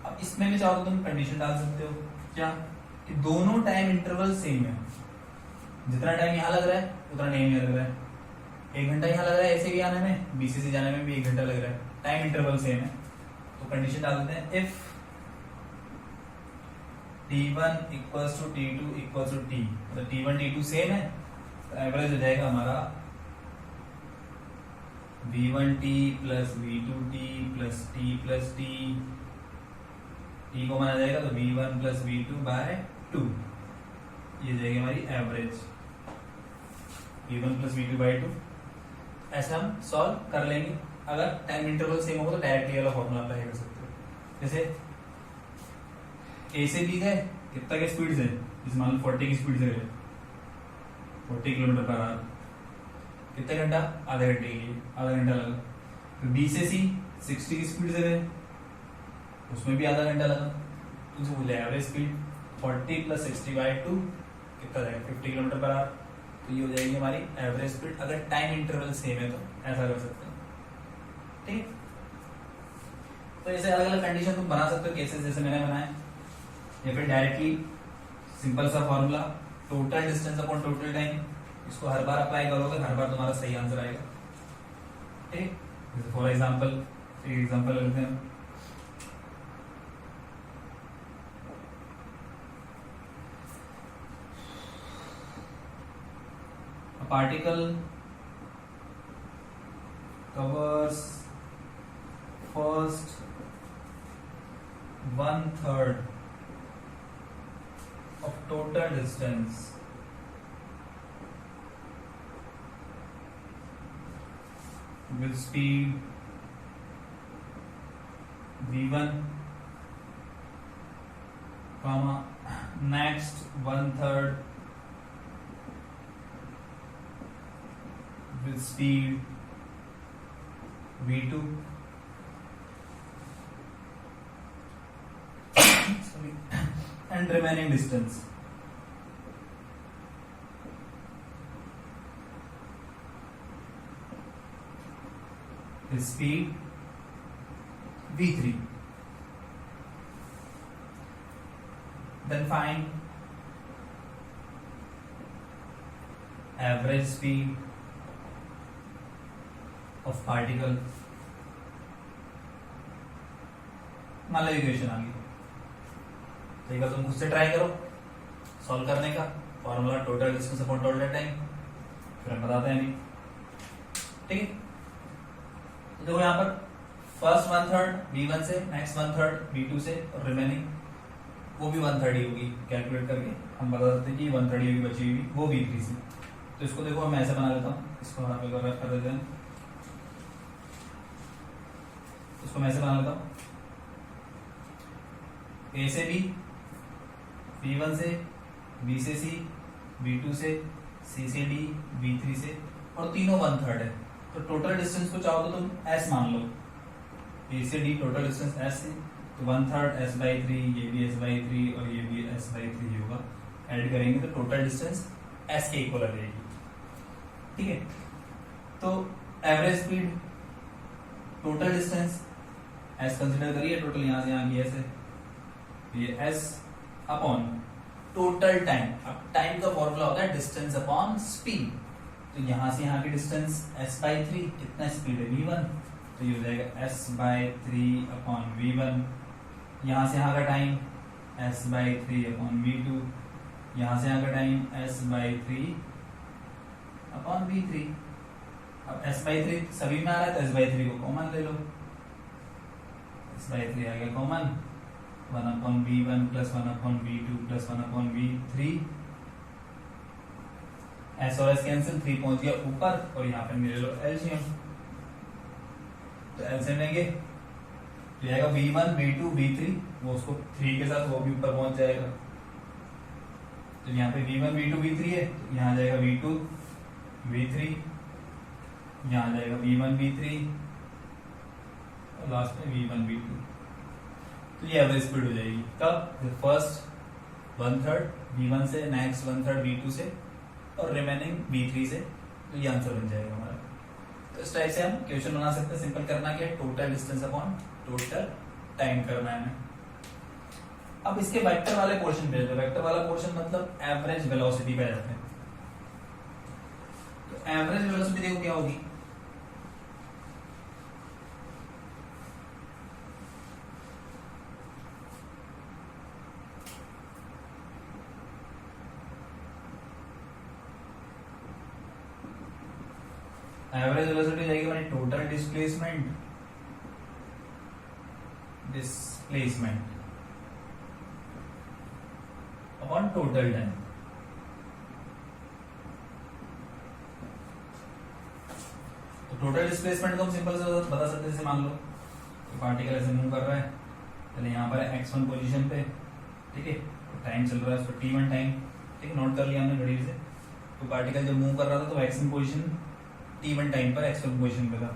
अब इसमें भी चाहो तो तुम कंडीशन डाल सकते हो, क्या कि दोनों टाइम इंटरवल सेम है, जितना टाइम यहाँ लग रहा है उतना टाइम यहाँ लग रहा है, 1 घंटा यहाँ लग रहा है ऐसे भी आने में, बीसी से जाने में भी 1 घंटा लग रहा है, टाइम इंटरवल सेम है, तो कंडीशन डाल देते हैं, if t1 equals to t2 equals to t, मतलब t1 t2 सेम है, तो एवरेज हो जाएगा हमारा v1t plus v2t plus t plus t, t को माना जाएगा तो v1 प्लस v2 बाय 2, ये जाएगी हमारी average v1 plus v2 bye 2। ऐसे हम सॉल्व कर लेंगे, अगर टाइम इंटरवल सेम होगा तो डायरेक्टली वाला फॉर्मूला अप्लाई कर सकते हो। जैसे ए से बी गए, कितना की स्पीड से, जैसे मान लो 40 की स्पीड से गए, 40 किलोमीटर पर आवर, कितने घंटा, आधे घंटे के लिए, आधा घंटा लगा। फिर बी से सी 60 की स्पीड से गए, उसमें भी आधा घंटा लगा, तो बोले एवरेज स्पीड 40 प्लस 60 बाई 2 कितना जाएगा, 50 किलोमीटर पर आवर, तो ये हो जाएगी हमारी एवरेज स्पीड, अगर टाइम इंटरवल सेम है तो ऐसा कर सकते हैं, ठीक है। तो ऐसे अलग अलग कंडीशन तुम बना सकते हो, केसेस जैसे मैंने बनाए, या फिर डायरेक्टली सिंपल सा formula total distance upon total time, इसको हर बार अप्लाई करोगे, हर बार तुम्हारा सही आंसर आएगा, ठीक है। फॉर एग्जांपल एक एग्जांपल लेते हैं, a particle covers first 1/3 of total distance with speed v1, comma next 1/3 with speed v2 sorry, and remaining distance with speed v3. Then find average speed of particle, मान लो equation आ गई, तो एक बार तुम खुद से ट्राई करो सॉल्व करने का, formula total distance upon total time, फिर हम बताते हैं अभी, ठीक है। तो देखो यहाँ पर फर्स्ट 1/3 v1 से, नेक्स्ट 1/3 v2 से, और रिमेनिंग वो भी 1/3 ही होगी, कैलकुलेट करके हम बता सकते हैं कि 1/3 ही होगी बची हुई, वो v3 से। तो इसको देखो मैं ऐसे बना लेता हूँ, इसको यहाँ पे रख कर देते हैं, इसको मैं ऐसे बना लेता हूँ, ए से बी, v1 से, b से c, v2 से, c से d, v3 से, और तीनों 1/3 है, तो टोटल डिस्टेंस को चाहो तो तुम s मान लो, a से d टोटल डिस्टेंस s है, तो 1/3 s/3, ये भी s/3 और ये भी s/3 होगा, ऐड करेंगे तो टोटल डिस्टेंस s के इक्वल आ जाएगी, ठीक है। तो average speed, total distance S consider करिए, टोटल यहां से यहां की एस है, ये एस अपॉन टोटल टाइम। अब टाइम का फॉर्मूला होता है डिस्टेंस अपॉन स्पीड, तो यहां से यहां की डिस्टेंस s बाई 3, कितना स्पीड है v1, तो ये हो जाएगा s बाई 3 अपॉन v1। यहां से यहां का time s by 3 upon v2, यहां से यहां का time s by 3 upon v3। अब s बाई 3 सभी में आ रहा है तो s बाई 3 को कॉमन ले लो, s बाई 3 आ गया common, 1 upon v1 plus 1 upon v2 plus 1 upon v3, s और s कैंसिल, 3 पहुंच गया ऊपर और यहाँ पे ले लो एलसीएम, तो एलसीएम लेंगे तो आएगा v1 v2 v3, वो उसको 3 के साथ वो भी ऊपर पहुंच जाएगा, तो यहाँ पे v1 v2 v3 है, तो यहाँ जाएगा v2 v3, यहाँ जाएगा v1 v3 और लास्ट में v1 v2, तो ये एवरेज स्पीड हो जाएगी। कब? फर्स्ट 1/3 v1 से, नेक्स्ट 1/3 v2 से और रिमेनिंग v3 से, तो ये आंसर बन जाएगा हमारा। तो इस टाइप से हम क्वेश्चन बना सकते हैं। सिंपल करना क्या है, total distance upon total time करना है हमें। अब इसके वेक्टर वाले पोर्शन पे, वेक्टर वाला पोर्शन मतलब एवरेज वेलोसिटी पे जाते हैं। तो एवरेज वेलोसिटी देखो क्या होगी, एवरेज वेलोसिटी जाएगी हमारी total displacement upon total time. तो टोटल डिस्प्लेसमेंट को हम सिंपल से बता सकते हैं, जैसे मान लो तो पार्टिकल ऐसे मूव कर रहा है, चलिए यहाँ पर है x1 पोजीशन पे, ठीक है, तो टाइम चल रहा है उसको t1 टाइम, ठीक है, नोट कर लिया हमने घड़ी से। तो पार्टिकल जब मूव कर रहा था तो x1 पोजीशन t1 टाइम पर x1 पोजीशन पे था,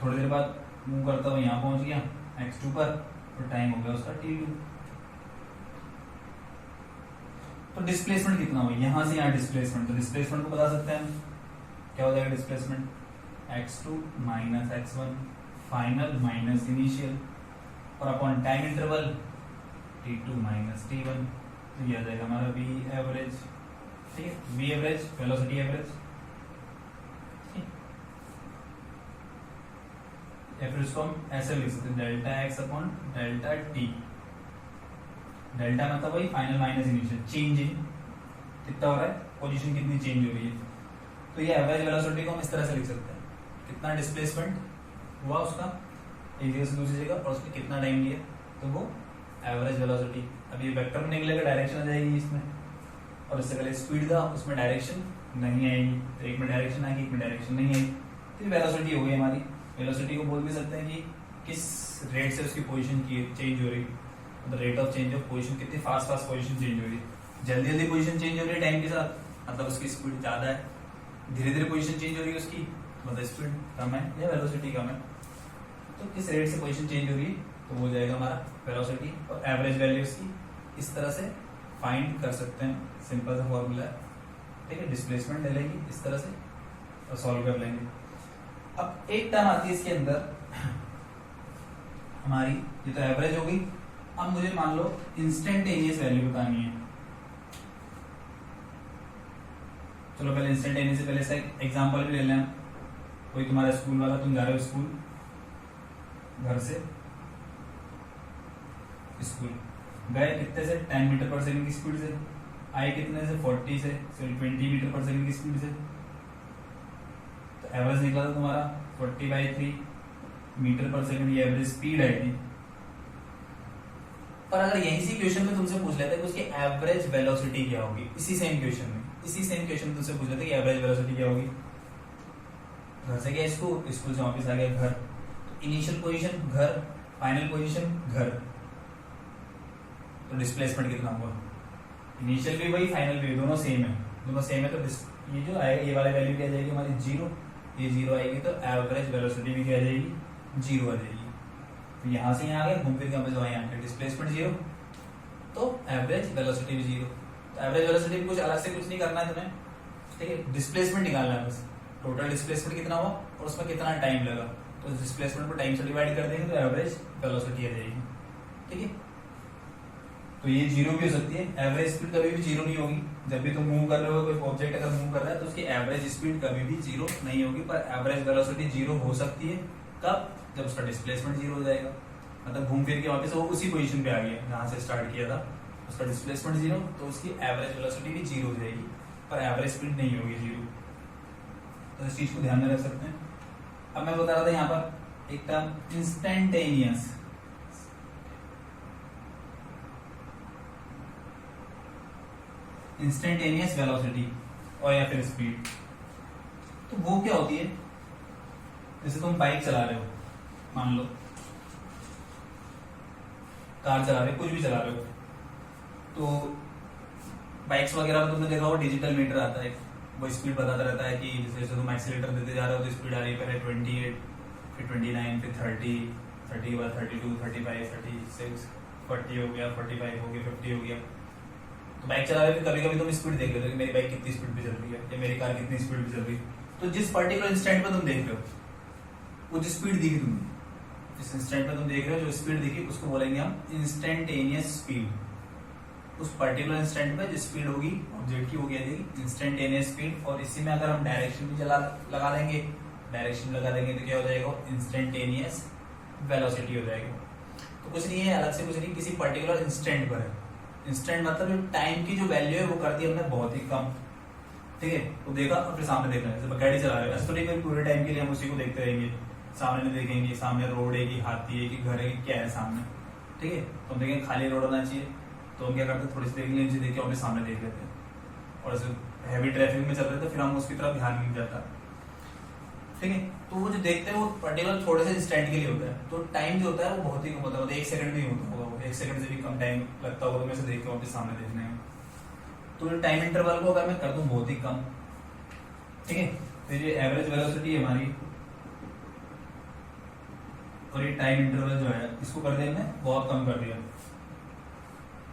थोड़ी देर बाद मूव करता हुआ यहाँ पहुंच गया x2 पर, और टाइम हो गया उसका t2। तो डिस्प्लेसमेंट कितना हुआ, यहां से यहाँ डिस्प्लेसमेंट, तो डिस्प्लेसमेंट को बता सकते हैं हम, क्या हो जाएगा displacement, x2 minus x1 final minus initial, और upon time interval t2 minus t1, तो ये आ जाएगा हमारा v एवरेज, ठीक है, v एवरेज वेलोसिटी एवरेज, या फिर इसको हम ऐसे लिख सकते हैं delta x upon delta T. Delta मतलब वही final minus initial, change in कितना हो रहा है, पोजीशन कितनी चेंज हो रही है। तो ये एवरेज वेलोसिटी को हम इस तरह से लिख सकते हैं, कितना डिस्प्लेसमेंट हुआ उसका एक जगह से दूसरी जगह और उसमें कितना टाइम लिया, तो वो एवरेज वेलोसिटी। अब ये वेक्टर में निकलेगा, डायरेक्शन आ जाएगी इसमें, और इससे पहले स्पीड था उसमें डायरेक्शन नहीं आएगी, तो एक में डायरेक्शन आएगी एक में डायरेक्शन नहीं आएगी, तो वेलोसिटी हो गई हमारी। वेलोसिटी को बोल भी सकते हैं कि किस रेट से उसकी पोजीशन की चेंज हो रही है, मतलब rate of change of position, कितनी फास्ट फास्ट पोजीशन चेंज हो रही है। जल्दी जल्दी पोजीशन चेंज हो रही है टाइम के साथ, मतलब उसकी स्पीड ज्यादा है, धीरे धीरे पोजीशन चेंज हो रही है उसकी, मतलब स्पीड कम है या वेलोसिटी कम है। तो किस रेट से पोजीशन चेंज हो रही है, तो वो जाएगा हमारा वेलोसिटी, और एवरेज वैल्यू उसकी इस तरह से फाइंड कर सकते हैं, सिंपल सा फॉर्मूला है, ठीक है। डिस्प्लेसमेंट ले लेंगे इस तरह से और सॉल्व कर लेंगे। अब एक टर्म आती है इसके अंदर हमारी, ये तो एवरेज हो गई। अब मुझे मान लो इंस्टेंटेनियस वैल्यू बतानी है, चलो पहले इंस्टेंटेनियस से पहले इसका एग्जांपल भी ले लें। कोई तुम्हारा स्कूल वाला, तुम जा रहे हो स्कूल, घर से स्कूल गए कितने से, 10 मीटर पर सेकंड की स्पीड से, आए कितने से, 40 से 20 मीटर पर सेकंड की स्पीड से, तो एवरेज निकला था तुम्हारा 40/3 मीटर पर सेकंड, ये एवरेज स्पीड आई थी। पर अगर यही सी क्वेश्चन में तुमसे पूछ लेते कि उसकी एवरेज वेलोसिटी क्या होगी, इसी सेम क्वेश्चन में तुमसे पूछ लेते कि एवरेज वेलोसिटी क्या होगी। घर से गया स्कूल, स्कूल से वापस आ गया घर, तो इनिशियल पोजीशन घर, फाइनल पोजीशन घर, तो डिस्प्लेसमेंट कितना हुआ, इनिशियल भी वही फाइनल भी दोनों सेम है, तो ये जो आएगा ये वाला वैल्यू क्या जाएगी हमारी 0, ये 0 आएगी, तो एवरेज वेलोसिटी भी क्या आ जाएगी 0 आ जाएगी। तो यहां से यहाँ आ गए, घूम फिर के वापस यहाँ पे डिस्प्लेसमेंट 0, तो एवरेज वेलोसिटी भी 0। तो एवरेज वेलोसिटी भी कुछ अलग से कुछ नहीं करना है तुम्हें, ठीक है, डिस्प्लेसमेंट निकालना है बस। टोटल डिस्प्लेसमेंट कितना हुआ और उसमें कितना टाइम लगा, तो डिस्प्लेसमेंट को टाइम से डिवाइड कर देंगे तो एवरेज वेलोसिटी आ जाएगी। ठीक है, तो ये जीरो भी हो सकती है, एवरेज स्पीड कभी भी जीरो नहीं होगी। जब भी तुम मूव कर रहे हो, कोई ऑब्जेक्ट अगर मूव कर रहा है तो उसकी एवरेज स्पीड कभी भी जीरो नहीं होगी, पर एवरेज वेलोसिटी जीरो हो सकती है। कब? जब उसका डिस्प्लेसमेंट जीरो हो जाएगा, मतलब घूम फिर के वापस वो उसी पोजीशन पे आ गया जहां से स्टार्ट किया था, उसका डिस्प्लेसमेंट जीरो, तो उसकी एवरेज वेलोसिटी भी जीरो हो जाएगी, पर एवरेज स्पीड नहीं होगी जीरो। तो इस चीज को ध्यान में रख सकते हैं। अब मैं बता रहा था यहाँ पर एक टर्म इंस्टेंटेनियस। इंस्टेंटेनियस वेलोसिटी और या फिर स्पीड, तो वो क्या होती है? जैसे तुम बाइक चला रहे हो, मान लो कार चला रहे हो, कुछ भी चला रहे हो, तो बाइक्स वगैरह में तुमने देखा होगा डिजिटल मीटर आता है, वो स्पीड बताता रहता है कि जैसे तुम एक्सीलेटर देते जा रहे हो तो स्पीड आ रही है, पहले 28, फिर 29, फिर 30, 30 के बाद 32, 35, 36, 40 हो गया, 45 हो गया, 50 हो गया। तो बाइक चला रहे हो, कभी कभी तुम स्पीड देख रहे हो कि मेरी बाइक कितनी स्पीड पे चल रही है या मेरी कार कितनी स्पीड पे चल रही है। तो जिस पर्टिकुलर इंस्टेंट पे तुम देख रहे हो, वो जो स्पीड दिखी तुम्हें, जिस इंस्टेंट पे तुम देख रहे हो जो स्पीड दिखी, उसको बोलेंगे हम इंस्टेंटेनियस स्पीड। उस पर्टिकुलर इंस्टेंट पे जो स्पीड होगी ऑब्जेक्ट की, वो क्या देगी? Instantaneous speed. और इसी में अगर हम डायरेक्शन भी लगा देंगे, डायरेक्शन लगा देंगे तो क्या हो जाएगा? इंस्टेंटेनियस वेलोसिटी हो जाएगा। तो कुछ नहीं है, अलग से कुछ नहीं, किसी पर्टिकुलर इंस्टेंट पर है। इंस्टेंट मतलब टाइम की जो वैल्यू है वो कर दी हमने बहुत ही कम। ठीक है, तो देखा और फिर सामने देखना है, जैसे गाड़ी चला रहे हो, ऐसा तो नहीं पूरे टाइम के लिए हम उसी को देखते रहेंगे, सामने नहीं देखेंगे, सामने रोड है कि हाथी है कि घर है कि क्या है सामने। ठीक है, तो हम देखेंगे खाली रोड होना चाहिए, तो हम क्या करते हैं, थोड़ी सी देख नीचे देख के वापस सामने देख लेते हैं, और ऐसे हैवी ट्रैफिक में चल रहे थे फिर हम उसकी तरफ ध्यान नहीं जाता। ठीक है, तो वो जो देखते हैं वो पर्टिकुलर थोड़े से इंस्टेंट के लिए होता है, तो टाइम जो होता है वो बहुत ही कम होता है, 1 सेकंड भी होता होगा, वो 1 सेकंड से भी कम टाइम लगता होगा तुम्हें से देख के वापस सामने देखने में। तो टाइम इंटरवल को अगर मैं कर दूं बहुत ही कम, ठीक है, फिर ये एवरेज वेलोसिटी है हमारी, और ये टाइम इंटरवल जो है इसको कर दिया हमने बहुत कम कर दिया,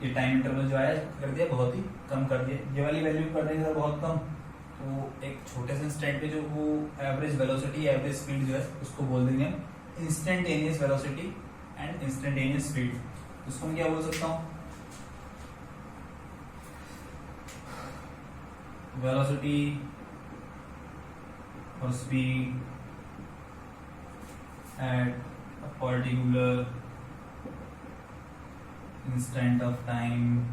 ये टाइम इंटरवल जो है कर दिया बहुत ही कम कर दिया, ये वाली वैल्यू कर देंगे बहुत कम, तो एक छोटे से इंस्टेंट पे जो वो एवरेज वेलोसिटी, एवरेज स्पीड जो है उसको बोल देंगे हम instantaneous velocity and instantaneous speed. उसको मैं क्या बोल सकता हूँ? वेलोसिटी और speed at a particular instant of time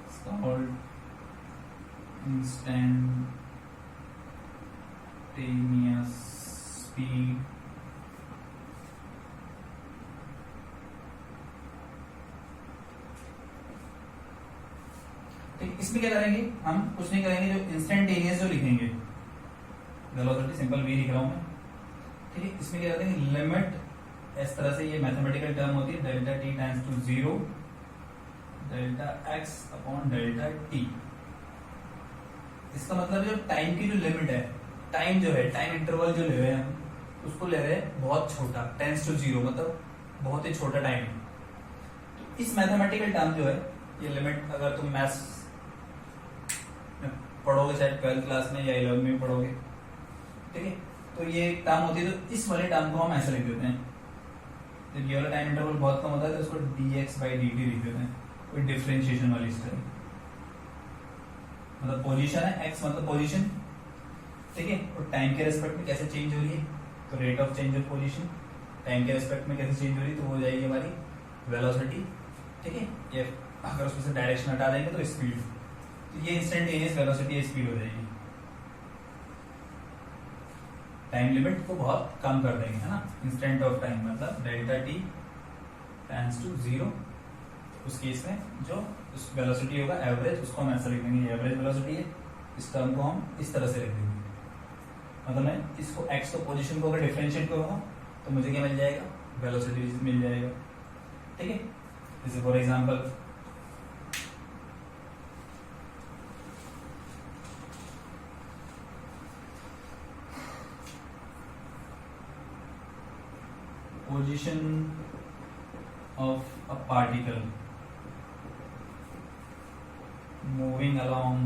is called instantaneous speed इसमें क्या करेंगे हम? कुछ नहीं करेंगे, जो इंस्टेंटेनियस जो लिखेंगे, वेलोसिटी सिंपल वी लिख रहा हूं मैं, ठीक है, इसमें क्या करते हैं लिमिट, इस तरह से ये मैथमेटिकल टर्म होती है delta t times to 0 delta x upon delta t. इसका मतलब जो टाइम की जो लिमिट है, टाइम जो है, टाइम इंटरवल जो ले रहे हैं हम, उसको ले रहे हैं बहुत छोटा, टेंस टू 0 मतलब बहुत ही छोटा टाइम। तो इस मैथमेटिकल टर्म जो है, ये लिमिट अगर तुम मैथ्स पढ़ोगे शायद 12th क्लास में या 11th में पढ़ोगे, ठीक है, तो ये टर्म होती है, तो इस वाले टर्म को हम ऐसे लिख देते हैं, जब ये वाला टाइम इंटरवल बहुत कम होता है तो इसको dx/dt लिख देते हैं, कोई डिफरेंशिएशन वाली स्टाइल, मतलब पोजीशन है, x मतलब पोजीशन, ठीक है, और टाइम के रेस्पेक्ट में कैसे चेंज हो रही है, तो rate of change of position time के रेस्पेक्ट में कैसे चेंज हो रही है, तो वो हो जाएगी हमारी वेलोसिटी, ठीक है, ये अगर उसमें से डायरेक्शन हटा देंगे तो स्पीड, तो ये इंस्टेंटेनियस वेलोसिटी स्पीड हो जाएगी। टाइम लिमिट को बहुत कम कर देंगे, है ना, इंस्टेंट ऑफ टाइम मतलब डेल्टा टी टेंड्स टू 0, उस केस में जो उस वेलोसिटी होगा एवरेज, उसको हम ऐसा लिख देंगे, ये एवरेज वेलोसिटी है, इस टर्म को हम इस तरह से लिख देंगे, मतलब मैं इसको एक्स को पोजीशन को अगर डिफरेंशिएट करूंगा तो मुझे क्या मिल जाएगा? वेलोसिटी मिल जाएगा, ठीक है। जैसे for example position of a particle moving along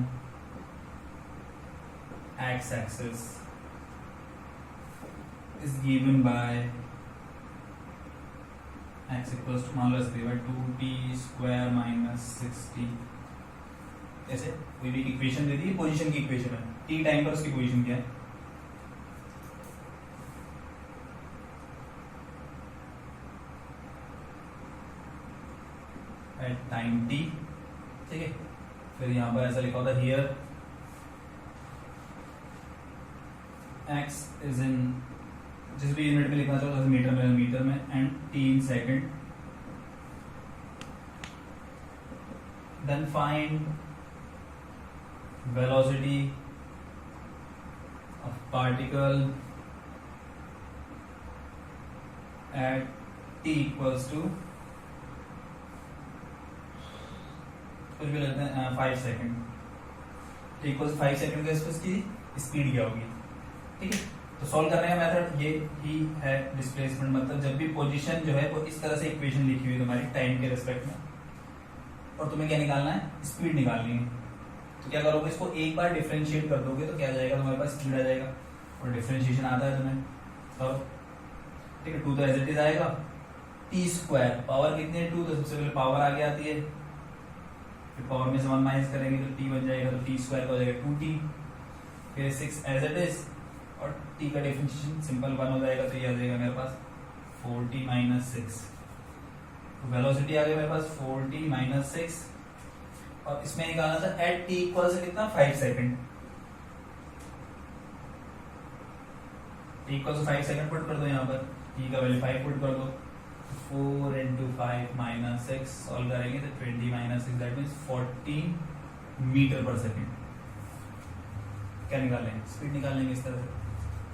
x-axis is given by x equals to मान लो ऐसे 2t स्क्वायर माइनस 6t, ऐसे कोई भी इक्वेशन दे दी, पोजीशन की इक्वेशन है, t टाइम पर उसकी पोजीशन क्या है, एट टाइम t, ठीक है। फिर यहां पर ऐसा लिखा होता है हियर x इज इन, जिस भी यूनिट में लिखना चाहो जैसे मीटर में and t in second, then find velocity of particle at t equals to कुछ भी लेते हैं 5 सेकेंड, t equals 5 सेकेंड के इसकी स्पीड क्या होगी, ठीक है। तो सॉल्व करने का मेथड ये ही है, डिस्प्लेसमेंट मतलब जब भी पोजीशन जो है वो इस तरह से इक्वेशन लिखी हुई है तुम्हारी टाइम के रिस्पेक्ट में, और तुम्हें क्या निकालना है, स्पीड निकालनी है। तो क्या करोगे, इसको एक बार डिफरेंशिएट कर दोगे तो क्या आ जाएगा, तुम्हारे पास स्पीड आ जाएगा, और डिफरेंशिएशन आता है तुम्हें, तो ठीक है। 2 तो एज इट इज आएगा, टी स्क्वायर पावर कितनी है 2, तो सबसे पहले पावर आगे आती है, फिर पावर में से 1 माइनस करेंगे तो टी बन जाएगा, तो टी स्क्वायर का हो जाएगा 2t, फिर 6 एज इट इज, और टी का डिफरेंशिएशन सिंपल 1 हो जाएगा, तो ये आ जाएगा मेरे पास 4t माइनस 6, तो वेलोसिटी आ गई मेरे पास 4t माइनस 6, और इसमें निकालना था एट t इक्वल से कितना 5 सेकंड, t इक्वल से 5 सेकंड पुट कर दो, यहाँ पर t का वैल्यू 5 पुट कर दो, 4 into 5 minus 6 सॉल्व करेंगे तो 20 minus 6 that means 14 metre per second. क्या निकालेंगे, स्पीड निकालेंगे इस तरह से,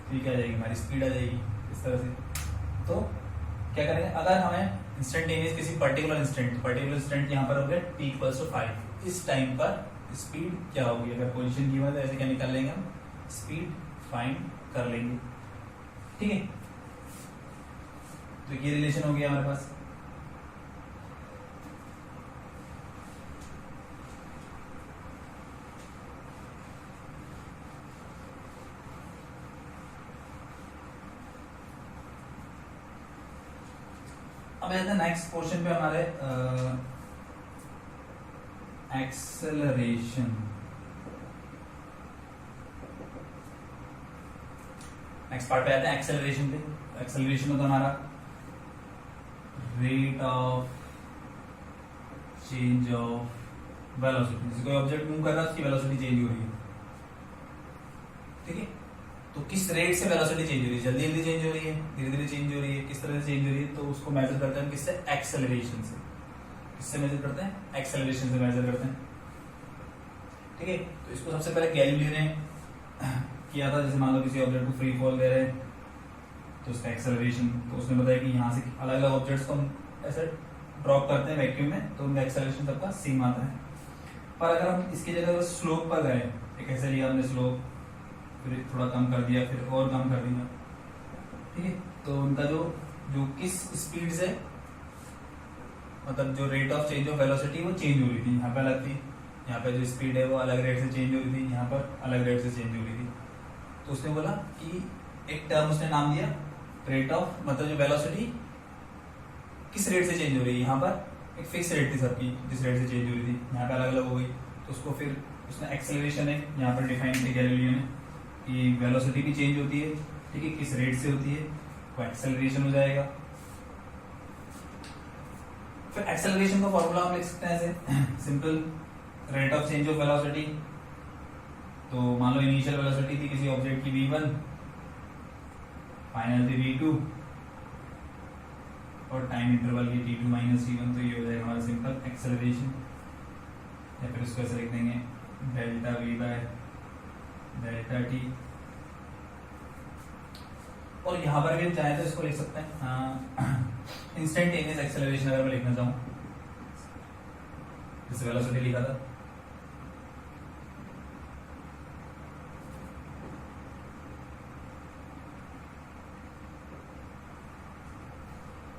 तो ये क्या आ जाएगी, हमारी स्पीड आ जाएगी इस तरह से। तो क्या करेंगे, अगर हमें इंस्टेंटेनियस किसी पर्टिकुलर इंस्टेंट यहाँ पर हो गया t इक्वल टू 5, इस टाइम पर स्पीड क्या होगी, अगर पोजीशन की बात है ऐसे क्या निकाल लेंगे हम, स्पीड फाइंड कर लेंगे, ठीक है। तो ये रिलेशन हो गया हमारे पास। अब आते हैं नेक्स्ट क्वेश्चन पे हमारे, एक्सेलरेशन। नेक्स्ट पार्ट पे आते हैं एक्सेलरेशन पे। एक्सेलरेशन होता है हमारा rate of change of velocity, जैसे कोई ऑब्जेक्ट मूव कर रहा है उसकी वेलोसिटी चेंज हो रही है, ठीक है। तो किस रेट से वेलोसिटी चेंज हो रही है, जल्दी जल्दी चेंज हो रही है, धीरे धीरे चेंज हो रही है, किस तरह से चेंज हो रही है, तो उसको मेजर करते हैं किससे, एक्सेलरेशन से। किससे मेजर करते हैं, एक्सेलरेशन से मेजर करते हैं, ठीक है। तो इसको सबसे पहले गैलीलियो ने किया था, जैसे मान लो किसी ऑब्जेक्ट को फ्री फॉल दे रहे हैं तो उसका एक्सेलरेशन, तो उसने बताया कि यहाँ से अलग अलग ऑब्जेक्ट्स को हम ऐसे ड्रॉप करते हैं वैक्यूम में, तो उनका एक्सेलरेशन सबका सेम आता है। पर अगर हम इसकी जगह स्लोप पर गए, एक ऐसे लिया हमने स्लोप, फिर थोड़ा कम कर दिया, फिर और कम कर दिया, ठीक है। तो उनका जो जो किस स्पीड से, मतलब जो rate of change of velocity वो चेंज हो रही थी, यहाँ पे अलग थी, यहाँ पे जो स्पीड है वो अलग रेट से चेंज हो रही थी, यहाँ पर अलग रेट से चेंज हो रही थी। तो उसने बोला कि एक टर्म उसने नाम दिया रेट ऑफ, मतलब जो वेलोसिटी किस रेट से चेंज हो रही है, यहाँ पर एक फिक्स रेट थी सबकी, जिस रेट से चेंज हो रही थी, यहाँ पे अलग अलग हो गई, तो उसको फिर उसने एक्सेलरेशन है यहाँ पर डिफाइन किया गैलीलियो ने कि वेलोसिटी भी चेंज होती है, ठीक है, किस रेट से होती है, वो एक्सेलरेशन हो जाएगा। फिर एक्सेलरेशन का फॉर्मूला हम लिख सकते हैं ऐसे simple, rate of change of velocity, तो मान लो इनिशियल वेलोसिटी थी किसी ऑब्जेक्ट की v1, फाइनल थी v2, और टाइम इंटरवल की t2 माइनस t1, तो ये हो जाएगा हमारा सिंपल एक्सेलरेशन। या फिर इसको ऐसे लिख देंगे delta v by delta t, और यहाँ पर भी हम चाहे तो इसको लिख सकते हैं इंस्टेंटेनियस एक्सेलरेशन, अगर मैं लिखना चाहूँ, जैसे वेलोसिटी लिखा था,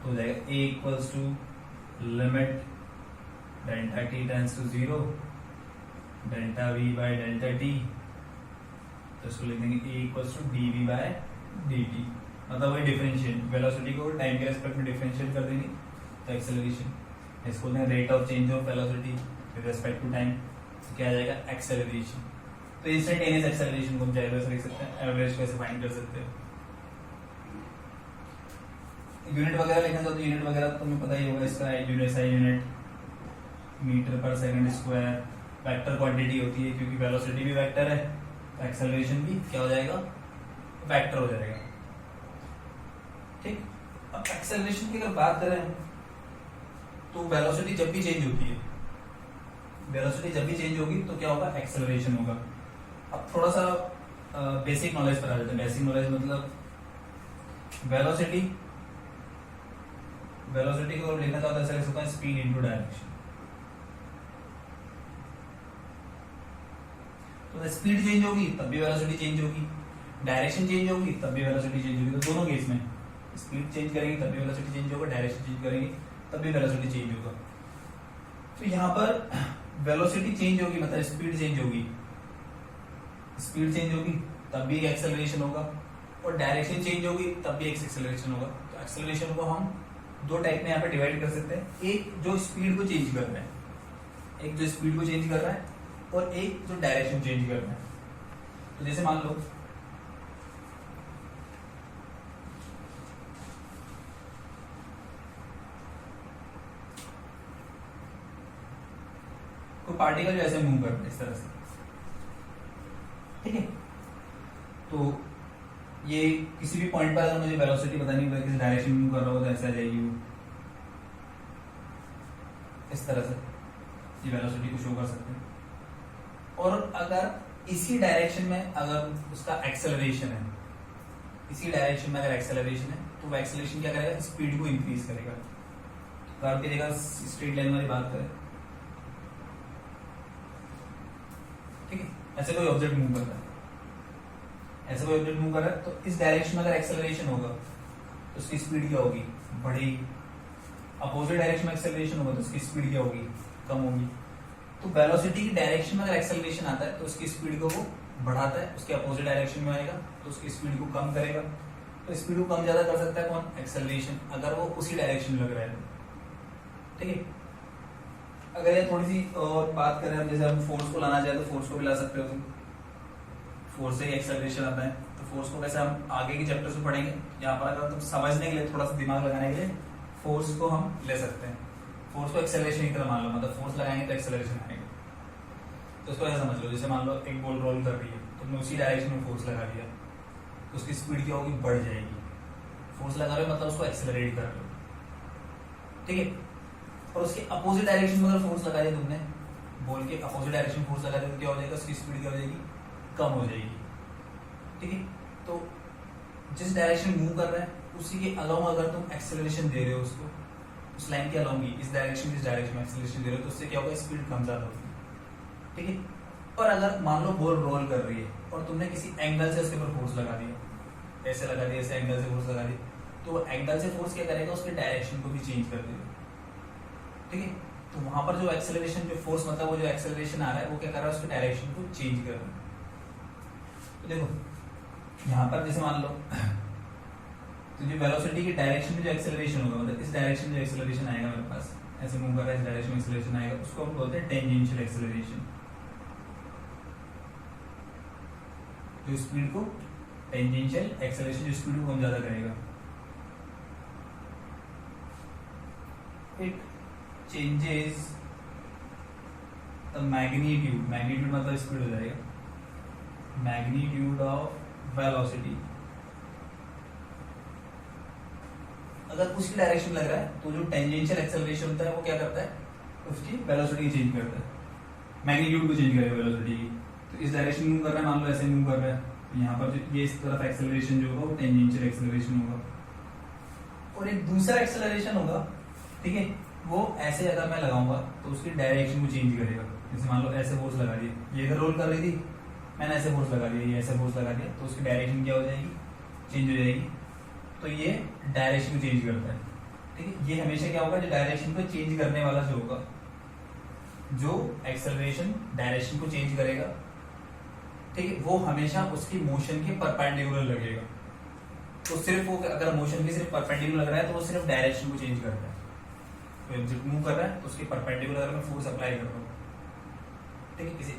तो हो जाएगा a equals to limit delta t tends to 0 delta v by delta t, तो इसको लिख देंगे a equals to d v by d t, मतलब वही डिफरेंशिएट, वेलोसिटी को टाइम के रेस्पेक्ट में डिफरेंशिएट कर देंगे तो एक्सेलरेशन, इसको rate of change of velocity with respect to time, तो क्या आ जाएगा एक्सेलरेशन। तो इंस्टेंटेनियस एक्सेलरेशन को हम चाहे वैसे लिख सकते हैं, एवरेज कैसे फाइंड कर सकते हैं। यूनिट वगैरह लिखना चाहो तो यूनिट वगैरह तो तुम्हें पता ही होगा, इसका unit SI unit metre per second square, vector quantity होती है क्योंकि वेलोसिटी भी वेक्टर है, तो एक्सेलरेशन भी क्या हो जाएगा, वेक्टर हो जाएगा। ठीक, अब एक्सेलरेशन की अगर बात करें तो वेलोसिटी जब भी चेंज होती है, वेलोसिटी जब भी चेंज होगी तो क्या होगा, एक्सेलरेशन होगा। अब थोड़ा सा बेसिक नॉलेज पर आ जाते हैं। बेसिक नॉलेज मतलब वेलोसिटी को लिखना चाहते हैं ऐसा लिख सकते हैं स्पीड इनटू डायरेक्शन। तो स्पीड चेंज होगी तब भी वेलोसिटी चेंज होगी, डायरेक्शन चेंज होगी तब भी वेलोसिटी चेंज होगी। तो दोनों केस में स्पीड चेंज करेंगे तब भी वेलोसिटी चेंज होगा, डायरेक्शन चेंज करेंगे तब भी वेलोसिटी चेंज होगा। तो यहाँ पर वेलोसिटी चेंज होगी मतलब स्पीड चेंज होगी, स्पीड चेंज होगी तब भी एक्सेलरेशन होगा, और डायरेक्शन चेंज होगी तब भी एक्सेलरेशन होगा। तो एक्सेलरेशन को हम दो टाइप में यहाँ पे डिवाइड कर सकते हैं, एक जो स्पीड को चेंज कर रहा है, एक जो स्पीड को चेंज कर रहा है, और एक जो डायरेक्शन चेंज कर रहा है। तो जैसे मान लो कोई पार्टिकल जो ऐसे मूव कर रहा है इस तरह से, ठीक है, तो ये किसी भी पॉइंट पर अगर मुझे वेलोसिटी पता नहीं किस डायरेक्शन में मूव कर रहा हो तो ऐसा आ जाएगी वो इस तरह से, ये वेलोसिटी को शो कर सकते हैं। और अगर इसी डायरेक्शन में अगर उसका एक्सेलरेशन है, इसी डायरेक्शन में अगर एक्सेलरेशन है तो वो एक्सेलरेशन क्या करेगा, स्पीड को इंक्रीज करेगा। तो आप देखिएगा स्ट्रेट लाइन वाली बात करें, ठीक है, ऐसे कोई ऑब्जेक्ट मूव कर रहा है, ऐसे कोई ऑब्जेक्ट मूव कर रहा है, तो इस डायरेक्शन में अगर एक्सेलरेशन होगा तो उसकी स्पीड क्या होगी, बढ़ेगी। अपोजिट डायरेक्शन में एक्सेलरेशन होगा तो उसकी स्पीड क्या होगी, कम होगी। तो वेलोसिटी की डायरेक्शन में अगर एक्सेलरेशन आता है तो उसकी स्पीड को वो बढ़ाता है, उसके अपोजिट डायरेक्शन में आएगा तो उसकी स्पीड को कम करेगा। तो स्पीड को कम ज्यादा कर सकता है कौन, एक्सेलरेशन, अगर वो उसी डायरेक्शन में लग रहा है, ठीक है। अगर ये थोड़ी सी और बात करें, जैसे हम फोर्स को लाना चाहे तो फोर्स को भी ला सकते हो तुम, फोर्स से ही एक्सेलरेशन आता है। तो फोर्स को वैसे हम आगे के चैप्टर में पढ़ेंगे, यहाँ पर अगर तुम समझने के लिए थोड़ा सा दिमाग लगाने के लिए फोर्स को हम ले सकते हैं। फोर्स को एक्सेलरेशन की तरह मान लो, मतलब फोर्स लगाएंगे तो एक्सेलरेशन आएगा। तो इसको ऐसा समझ लो, जैसे मान लो एक बॉल रोल कर रही है, तुमने उसी डायरेक्शन में फोर्स लगा दिया तो उसकी स्पीड क्या होगी, बढ़ जाएगी। फोर्स लगा रहे हो मतलब उसको एक्सेलरेट कर रहे हो, ठीक है। और उसके अपोजिट डायरेक्शन में अगर फोर्स लगा दिया तुमने, बॉल के अपोजिट डायरेक्शन फोर्स लगा दिया तो क्या हो जाएगा, उसकी स्पीड क्या हो जाएगी, कम हो जाएगी, ठीक है। तो जिस डायरेक्शन मूव कर रहा है उसी के अलावा अगर तुम एक्सेलरेशन दे रहे हो उसको, उस लाइन के अलावा इस डायरेक्शन इस डायरेक्शन में एक्सेलरेशन दे रहे हो तो उससे क्या होगा, स्पीड कम ज्यादा होगी, ठीक है। और अगर मान लो बॉल रोल कर रही है और तुमने किसी एंगल से उसके ऊपर फोर्स लगा दिया, ऐसे लगा दिया, ऐसे एंगल से फोर्स लगा दिया, तो एंगल से फोर्स क्या करेगा, उसके डायरेक्शन को भी चेंज कर देगा, ठीक है। तो वहां पर जो एक्सेलरेशन, जो फोर्स मतलब वो जो एक्सेलरेशन आ रहा है वो क्या कर रहा है, उसके डायरेक्शन को चेंज कर रहा है। तो देखो यहाँ पर जैसे मान लो तो जो वेलोसिटी की डायरेक्शन में जो एक्सेलरेशन होगा, मतलब इस डायरेक्शन में जो एक्सेलरेशन आएगा मेरे पास, ऐसे मूव कर रहा है, इस डायरेक्शन में एक्सेलरेशन आएगा, उसको हम बोलते हैं टेंजेंशियल एक्सेलरेशन। जो स्पीड को टेंजेंशियल एक्सेलरेशन, जो स्पीड को कम ज्यादा करेगा, it changes the magnitude, magnitude मतलब स्पीड हो जाएगा, मैग्नीट्यूड ऑफ वेलोसिटी। अगर उसी डायरेक्शन लग रहा है तो जो टेंजेंशियल एक्सेलरेशन होता है वो क्या करता है, उसकी वेलोसिटी चेंज करता है, मैग्नीट्यूड को चेंज करेगा वेलोसिटी की। तो इस डायरेक्शन मूव कर रहा है, मान लो ऐसे मूव कर रहा है, तो यहाँ पर जो ये इस तरफ एक्सेलरेशन जो होगा वो टेंजेंशियल एक्सेलरेशन होगा। और एक दूसरा एक्सेलरेशन होगा, ठीक है, वो ऐसे अगर मैं लगाऊंगा तो उसकी डायरेक्शन को चेंज करेगा। जैसे मान लो ऐसे फोर्स लगा दिया, ये इधर रोल कर रही थी, मैंने ऐसे फोर्स लगा दिया, ये ऐसे फोर्स लगा दिया, तो उसकी डायरेक्शन क्या हो जाएगी, चेंज हो जाएगी। तो ये डायरेक्शन को चेंज करता है, ठीक है। ये हमेशा क्या होगा, जो डायरेक्शन को चेंज करने वाला जो होगा जो एक्सेलरेशन डायरेक्शन को चेंज करेगा, ठीक है, वो हमेशा उसकी मोशन के परपेंडिकुलर लगेगा। तो सिर्फ वो अगर मोशन की सिर्फ परपेंडिकुलर लग रहा है तो वो सिर्फ डायरेक्शन को चेंज करता है। तो जब मूव कर रहा है तो उसके परपेंडिकुलर अगर मैं फोर्स अप्लाई कर रहा हूँ, ठीक है, किसी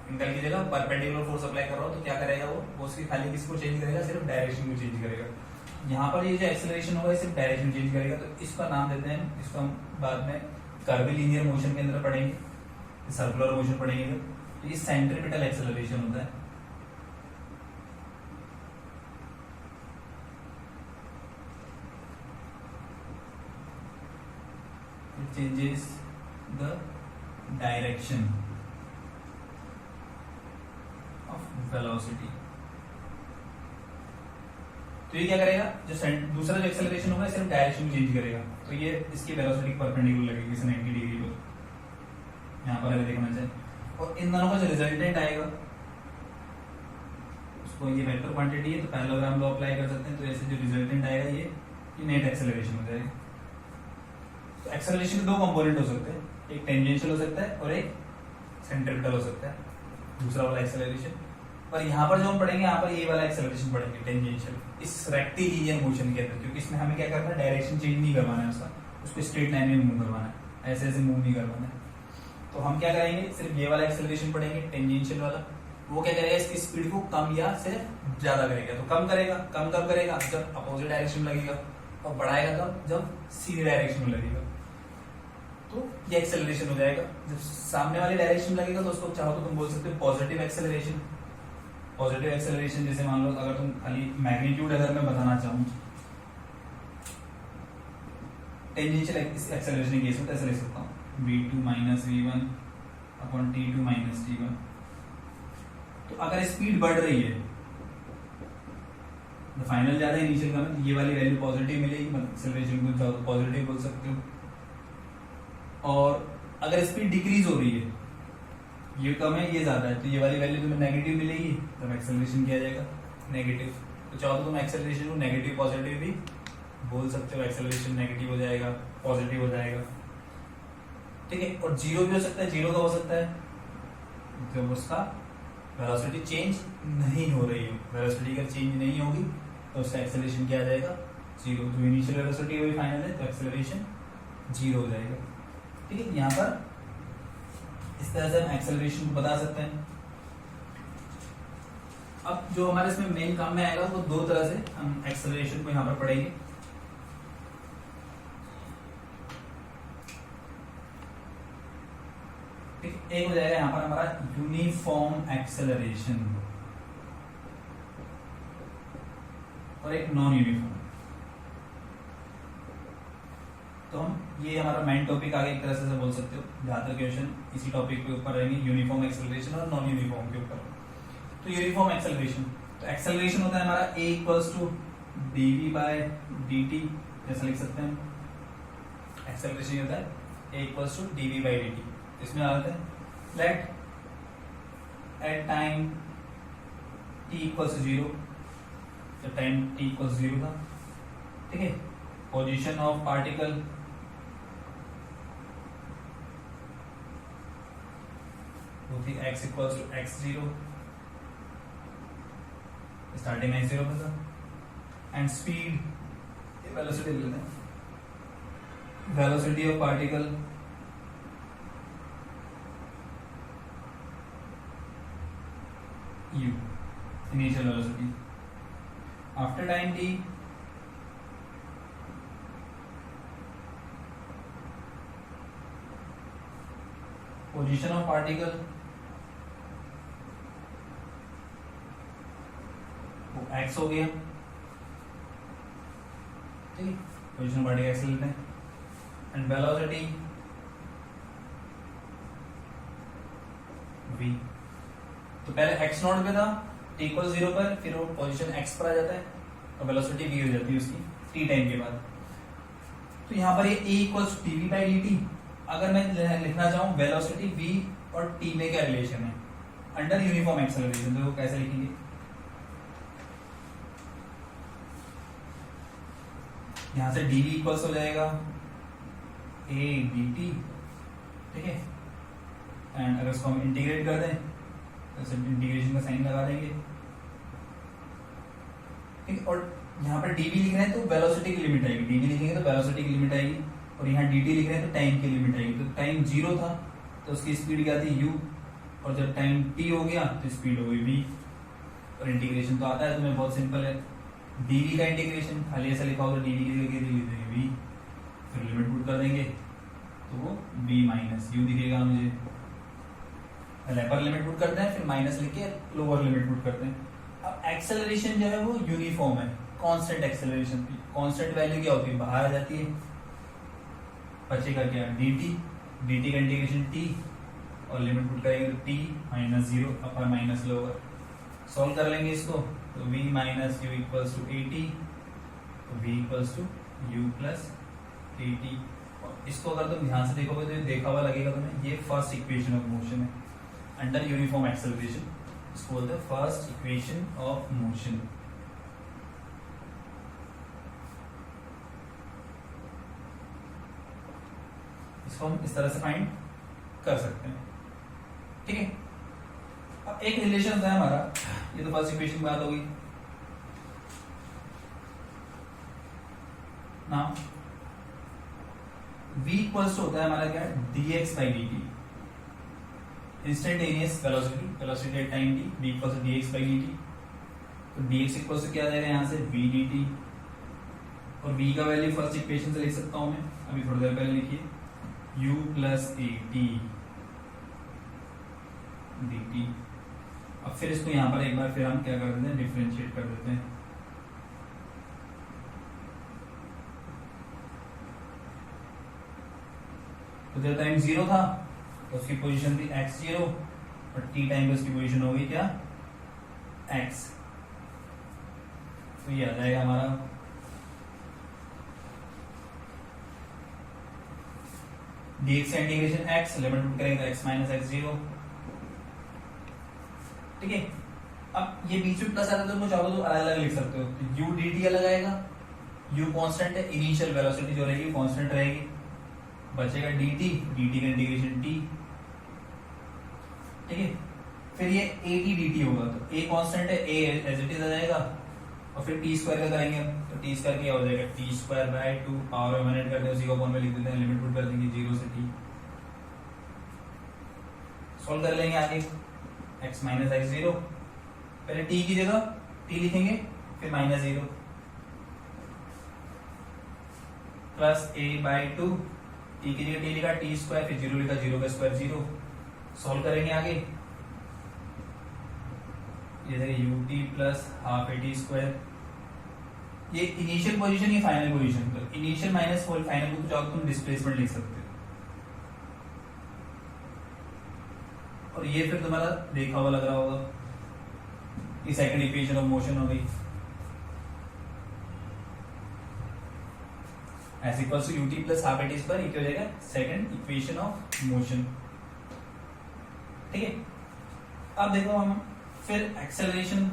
एंगल की जगह परपेंडिकुलर फोर्स अप्लाई कर रहा हूँ तो क्या करेगा वो उसकी खाली किसको चेंज करेगा, सिर्फ डायरेक्शन को चेंज करेगा। यहाँ पर ये जो एक्सेलरेशन होगा सिर्फ डायरेक्शन चेंज करेगा, तो इसका नाम देते हैं, इसको हम बाद में कर्वीलिनियर मोशन के अंदर पढ़ेंगे, सर्कुलर मोशन पढ़ेंगे। तो ये सेंट्रीपिटल एक्सेलरेशन होता है। It changes the direction of velocity। तो ये क्या करेगा, दूसरा जो एक्सेलरेशन होगा सिर्फ डायरेक्शन चेंज करेगा, तो ये इसकी वेलोसिटी परपेंडिकुलर लगेगी 90 डिग्री को, यहाँ पर अगर देखना चाहे। और इन दोनों का जो रिजल्टेंट आएगा उसको, ये वेक्टर क्वांटिटी है तो पैरेललोग्राम लॉ अप्लाई कर सकते हैं। तो ऐसे जो रिजल्टेंट आएगा ये नेट एक्सेलरेशन हो जाएगा। तो एक्सेलरेशन के दो कंपोनेंट हो सकते हैं, एक टेंजेंशियल हो सकता है और एक सेंट्रीपिटल हो सकता है, दूसरा वाला एक्सेलरेशन। पर यहाँ पर जो हम पढ़ेंगे, यहाँ पर ये वाला एक्सेलरेशन पढ़ेंगे टेंजेंशियल, इस रेक्टिलिनियर मोशन के अंदर, क्योंकि इसमें हमें क्या करना है, डायरेक्शन चेंज नहीं करवाना है उसका, उसको स्ट्रेट लाइन में मूव करवाना है, ऐसे ऐसे मूव नहीं करवाना है। तो हम क्या करेंगे, सिर्फ ये वाला एक्सेलरेशन पढ़ेंगे टेंजेंशियल वाला। वो क्या करेगा, इसकी स्पीड को कम या सिर्फ ज्यादा करेगा। तो कम करेगा, कम कब करेगा, जब अपोजिट डायरेक्शन में लगेगा, और बढ़ाएगा कब, जब सीधी डायरेक्शन में लगेगा। तो ये एक्सेलरेशन हो जाएगा। जब सामने वाली डायरेक्शन में लगेगा तो उसको चाहो तो तुम बोल सकते हो पॉजिटिव एक्सेलरेशन। पॉजिटिव एक्सेलरेशन जैसे मान लो, अगर तुम खाली मैग्नीट्यूड अगर मैं बताना चाहूँ टेंजेंशियल एक्सेलरेशन के केस में, तो ऐसे लिख सकता हूँ v2 minus v1 upon t2 minus t1। तो अगर स्पीड बढ़ रही है, फाइनल ज्यादा है इनिशियल कम है, तो ये वाली वैल्यू पॉजिटिव मिलेगी, मतलब एक्सेलरेशन को चाहो तो पॉजिटिव बोल सकते हो। और अगर स्पीड डिक्रीज हो रही है, ये कम है ये ज्यादा है, तो ये वाली वैल्यू तुम्हें नेगेटिव मिलेगी, तब एक्सेलरेशन किया जाएगा नेगेटिव। तो चाहो तो तुम एक्सेलरेशन को नेगेटिव पॉजिटिव भी बोल सकते हो, एक्सेलरेशन नेगेटिव हो जाएगा, पॉजिटिव हो जाएगा, ठीक है। और जीरो भी हो सकता है, जीरो का हो सकता है जब उसका वेलोसिटी चेंज नहीं हो रही हो। वेलोसिटी अगर चेंज नहीं होगी तो उसका एक्सेलरेशन क्या आ जाएगा, जीरो। जो इनिशियल वेलोसिटी वही फाइनल है, तो एक्सेलरेशन जीरो हो जाएगा, ठीक है। यहाँ पर इस तरह से हम एक्सेलरेशन को बता सकते हैं। अब जो हमारे इसमें मेन काम में आएगा वो दो तरह से हम एक्सेलरेशन को यहाँ पर पढ़ेंगे। ठीक, एक हो जाएगा यहाँ पर हमारा यूनिफॉर्म एक्सेलरेशन और एक नॉन यूनिफॉर्म। तो हम ये हमारा मेन टॉपिक आगे एक तरह से बोल सकते हो, ज्यादातर क्वेश्चन इसी टॉपिक के ऊपर रहेंगे, यूनिफॉर्म एक्सेलरेशन और नॉन यूनिफॉर्म के ऊपर। तो यूनिफॉर्म एक्सेलरेशन, तो एक्सेलरेशन होता है हमारा a equals to dv by dt, जैसा लिख सकते हैं। एक्सेलरेशन होता है a equals to dv by dt। इसमें आता है let at time t equals 0, जब टाइम t इक्वल्स 0 था, ठीक है, पोजीशन ऑफ पार्टिकल होती x equals to x0, starting x0 पे था, एंड स्पीड वेलोसिटी ले लेते हैं, velocity of particle u, initial velocity, after time t position of particle x हो गया, ठीक है, पोजीशन ऑफ पार्टिकल एक्स लेते हैं, एंड वेलोसिटी v। तो पहले x नॉट पे था, t इक्वल 0 पर, फिर वो पोजीशन x पर आ जाता है और वेलोसिटी v हो जाती है उसकी t टाइम के बाद। तो यहाँ पर ये a equals dv by dt, अगर मैं लिखना चाहूँ वेलोसिटी v और t में क्या रिलेशन है अंडर यूनिफॉर्म एक्सेलरेशन, तो कैसे लिखेंगे, यहां से dv इक्वल्स हो जाएगा a dt, ठीक है, एंड अगर इसको हम इंटीग्रेट कर दें तो सिर्फ इंटीग्रेशन का साइन लगा देंगे, ठीक। और यहाँ पर dv लिख रहे हैं तो वेलोसिटी की लिमिट आएगी, dv लिखेंगे तो वेलोसिटी की लिमिट आएगी, और यहाँ dt लिख रहे हैं तो टाइम की लिमिट आएगी। तो टाइम 0 था तो उसकी स्पीड क्या थी u, और जब टाइम t हो गया तो स्पीड हो गई v। और इंटीग्रेशन तो आता है तुम्हें, बहुत सिंपल है, dv का इंटीग्रेशन खाली ऐसा लिखा होगा, dv की जगह लिख देंगे v, फिर लिमिट पुट कर देंगे तो वो v माइनस u दिखेगा मुझे। अपर लिमिट पुट करते हैं, फिर माइनस लिख के लोअर लिमिट पुट करते हैं। अब एक्सेलरेशन जो है वो यूनिफॉर्म है, कांस्टेंट एक्सेलरेशन। कांस्टेंट वैल्यू क्या होती है, बाहर आ जाती है, बचेगा क्या dt, dt का इंटीग्रेशन t, और लिमिट पुट करेंगे तो t minus 0 upper minus lower. Solve कर लेंगे इसको तो v minus u equals to at, तो v इक्वल्स टू u प्लस at। और इसको अगर तुम ध्यान से देखोगे तो ये देखा हुआ लगेगा तुम्हें, ये फर्स्ट इक्वेशन ऑफ मोशन है अंडर यूनिफॉर्म एक्सेलरेशन। इसको बोलते हैं फर्स्ट इक्वेशन ऑफ मोशन। इसको हम इस तरह से फाइंड कर सकते हैं, ठीक है। अब एक रिलेशन होता है हमारा, ये तो फर्स्ट इक्वेशन की बात होगी ना। v इक्वल्स होता है हमारा क्या, dx by dt, instantaneous velocity, velocity at time t, v equals dx by dt। तो dx इक्वल्स क्या आ जाएगा यहाँ से v dt, और v का वैल्यू फर्स्ट इक्वेशन से लिख सकता हूं मैं, अभी थोड़ी देर पहले लिखिए, u प्लस at dt। अब फिर इसको यहाँ पर एक बार फिर हम क्या कर देते हैं, डिफरेंशिएट कर देते हैं। तो जब टाइम 0 था तो उसकी पोजीशन थी x0, और t टाइम पे उसकी पोजीशन हो गई क्या, x। तो ये आ जाएगा हमारा dx का इंटीग्रेशन x, लिमिट पुट करेंगे तो x माइनस x0, ठीक है। अब ये बीच में प्लस आता है तो तुम चाहो तो अलग अलग लिख सकते हो, तो u dt अलग आएगा, u कांस्टेंट है, इनिशियल वेलोसिटी जो रहेगी कांस्टेंट रहेगी, बचेगा dt, dt का इंटीग्रेशन t, ठीक है। फिर ये at dt होगा, तो a कांस्टेंट है, a एज इट इज आ जाएगा, और फिर टी स्क्वायर का करेंगे तो टी स्क्वायर क्या हो जाएगा, टी स्क्वायर बाय 2, पावर में मैनेज करते हैं उसी को अपॉन में लिख देते हैं, लिमिट पुट कर देंगे 0 से t। सॉल्व कर लेंगे आगे, x माइनस x0, पहले t की जगह t लिखेंगे, फिर minus 0 plus a by 2, t की जगह t लिखा, टी स्क्वायर, फिर 0 लिखा, 0 का स्क्वायर 0। सॉल्व करेंगे आगे, ये देखिए ut plus half at square, ये इनिशियल पोजीशन, ये फाइनल पोजीशन। तो इनिशियल माइनस फाइनल को चाहो तुम डिस्प्लेसमेंट लिख सकते हो, और ये फिर तुम्हारा देखा हुआ लग रहा होगा, ये सेकंड इक्वेशन ऑफ मोशन हो गई। S equals to ut plus half at square, ये हो जाएगा सेकंड इक्वेशन ऑफ मोशन, ठीक है। अब देखो हम फिर एक्सेलरेशन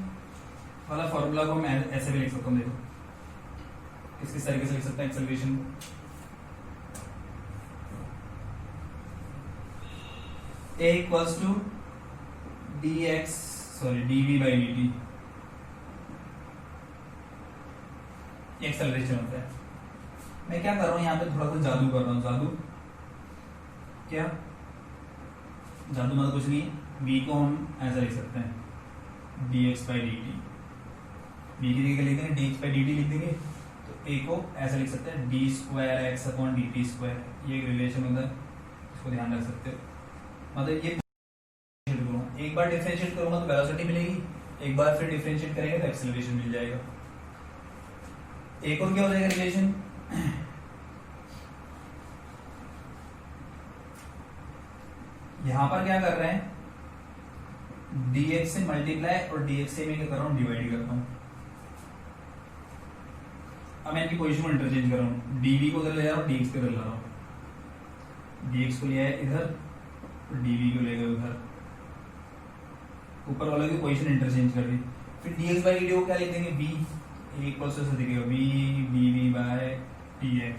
वाला फॉर्मूला को मैं ऐसे भी लिख सकता हूँ, देखो किस तरीके से लिख सकते हैं acceleration. a equals to dv by dt, ये एक्सेलरेशन होता है। मैं क्या कर रहा हूँ यहाँ पे, थोड़ा सा जादू कर रहा हूँ। जादू क्या, जादू मतलब कुछ नहीं, v को हम ऐसा लिख सकते हैं dx बाई dt, v की जगह लिख देंगे dx बाई dt लिख देंगे, तो a को ऐसा लिख सकते हैं d square x upon dt square, ये एक रिलेशन होता है, इसको ध्यान रख सकते हो। मतलब ये एक बार डिफरेंशिएट करूंगा तो वेलोसिटी मिलेगी, एक बार फिर डिफरेंशिएट करेंगे तो एक्सेलरेशन मिल जाएगा। एक और क्या हो जाएगा रिलेशन, यहां पर क्या कर रहे हैं, dx से मल्टीप्लाई और dx से मैं क्या कर रहा हूं, डिवाइड करता हूं। अब मैं इनकी पोजीशन को इंटरचेंज कर रहा हूं, dv को उधर ले जा रहा हूं, dx को इधर ला रहा हूं, dx को लिया है इधर और dv को ले गए उधर, ऊपर वाले की पोजीशन इंटरचेंज कर दी। फिर dx बाई dt को क्या लिख देंगे, v इक्वल्स टू दिखेगा v dv by dx,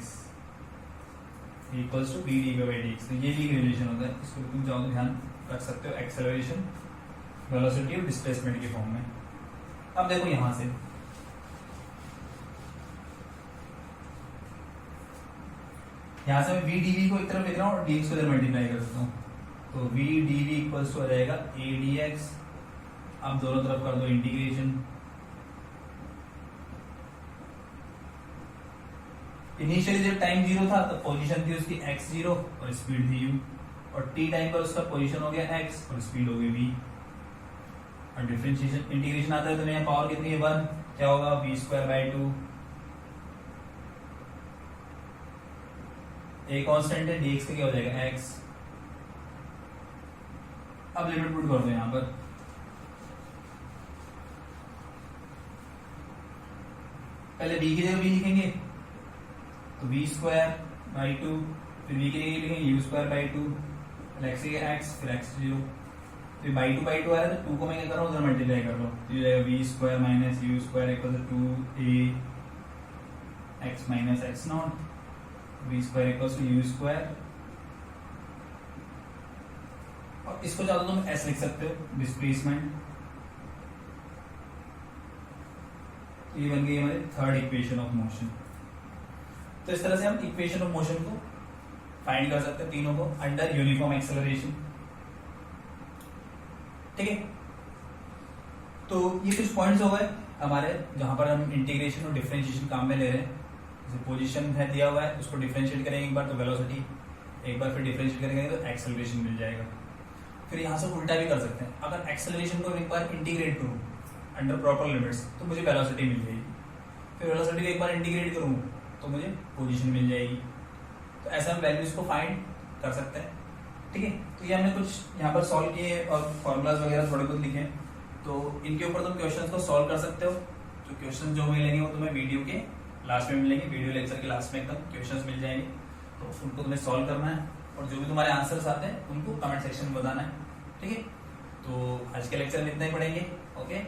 equals to v d by d x. तो ये भी रिलेशन होता है, इसको तुम चाहो तो ध्यान रख सकते हो एक्सेलरेशन, वेलोसिटी और डिस्प्लेसमेंट के फॉर्म में। अब देखो यहां से मैं वी डी वी को एक तरफ लिख रहा हूँ और डी एक्स को इधर मल्टीप्लाई कर सकता हूँ। तो v d v equals to आ जाएगा ए डी एक्स। अब दोनों तरफ कर दो इंटीग्रेशन। इनिशियली जब टाइम 0 था तो पोजीशन थी उसकी x 0 और स्पीड थी u, और t टाइम पर उसका पोजीशन हो गया x और स्पीड हो गई v। और डिफरेंशिएशन इंटीग्रेशन आता है तो यहाँ पावर कितनी है 1, क्या होगा v स्क्वायर बाई 2। एक कांस्टेंट है dx का क्या हो जाएगा x। अब लिमिट पुट कर दो यहाँ पर, पहले v की जगह v लिखेंगे तो v स्क्वायर बाई 2, फिर v की जगह लिखेंगे u स्क्वायर बाई 2, x की x, फिर x 0। तो बाई 2 आ रहा है तो 2 को मैं क्या कर रहा हूँ उधर मल्टीप्लाई कर रहा हूँ, तो ये जाएगा v square minus u square equal to 2a x minus x naught, v square equal to u square. और इसको चाहो तो तुम s लिख सकते हो डिस्प्लेसमेंट। ये बन गई हमारी थर्ड इक्वेशन ऑफ मोशन। तो इस तरह से हम इक्वेशन ऑफ मोशन को फाइंड कर सकते हैं तीनों को अंडर यूनिफॉर्म एक्सेलरेशन। ठीक है, तो ये कुछ पॉइंट्स हो गए हमारे जहां पर हम इंटीग्रेशन और डिफरेंशिएशन काम में ले रहे हैं। जैसे पोजीशन है दिया हुआ है, उसको डिफरेंशिएट करेंगे एक बार तो वेलोसिटी, एक बार फिर डिफरेंशिएट करेंगे तो एक्सेलरेशन मिल जाएगा। फिर यहाँ से उल्टा भी कर सकते हैं, अगर एक्सेलरेशन को एक बार इंटीग्रेट करूँ अंडर प्रॉपर लिमिट्स तो मुझे वेलोसिटी मिल जाएगी, फिर वेलोसिटी को एक बार इंटीग्रेट करूँ तो मुझे पोजीशन मिल जाएगी। तो ऐसा हम वैल्यूज को फाइंड कर सकते हैं। ठीक है, तो ये हमने कुछ यहाँ पर सॉल्व किए और फॉर्मूलाज वगैरह थोड़े बहुत लिखे, तो इनके ऊपर तुम क्वेश्चंस को सॉल्व कर सकते हो। जो क्वेश्चन जो मिलेंगे वो तुम्हें वीडियो के लास्ट में मिलेंगे, वीडियो लेक्चर के लास्ट में एकदम क्वेश्चंस मिल जाएंगे, तो उनको तुम्हें सॉल्व करना है और जो भी तुम्हारे आंसर्स आते हैं उनको कमेंट सेक्शन में बताना है। ठीक है, तो आज के लेक्चर में इतना ही पढ़ेंगे। ओके।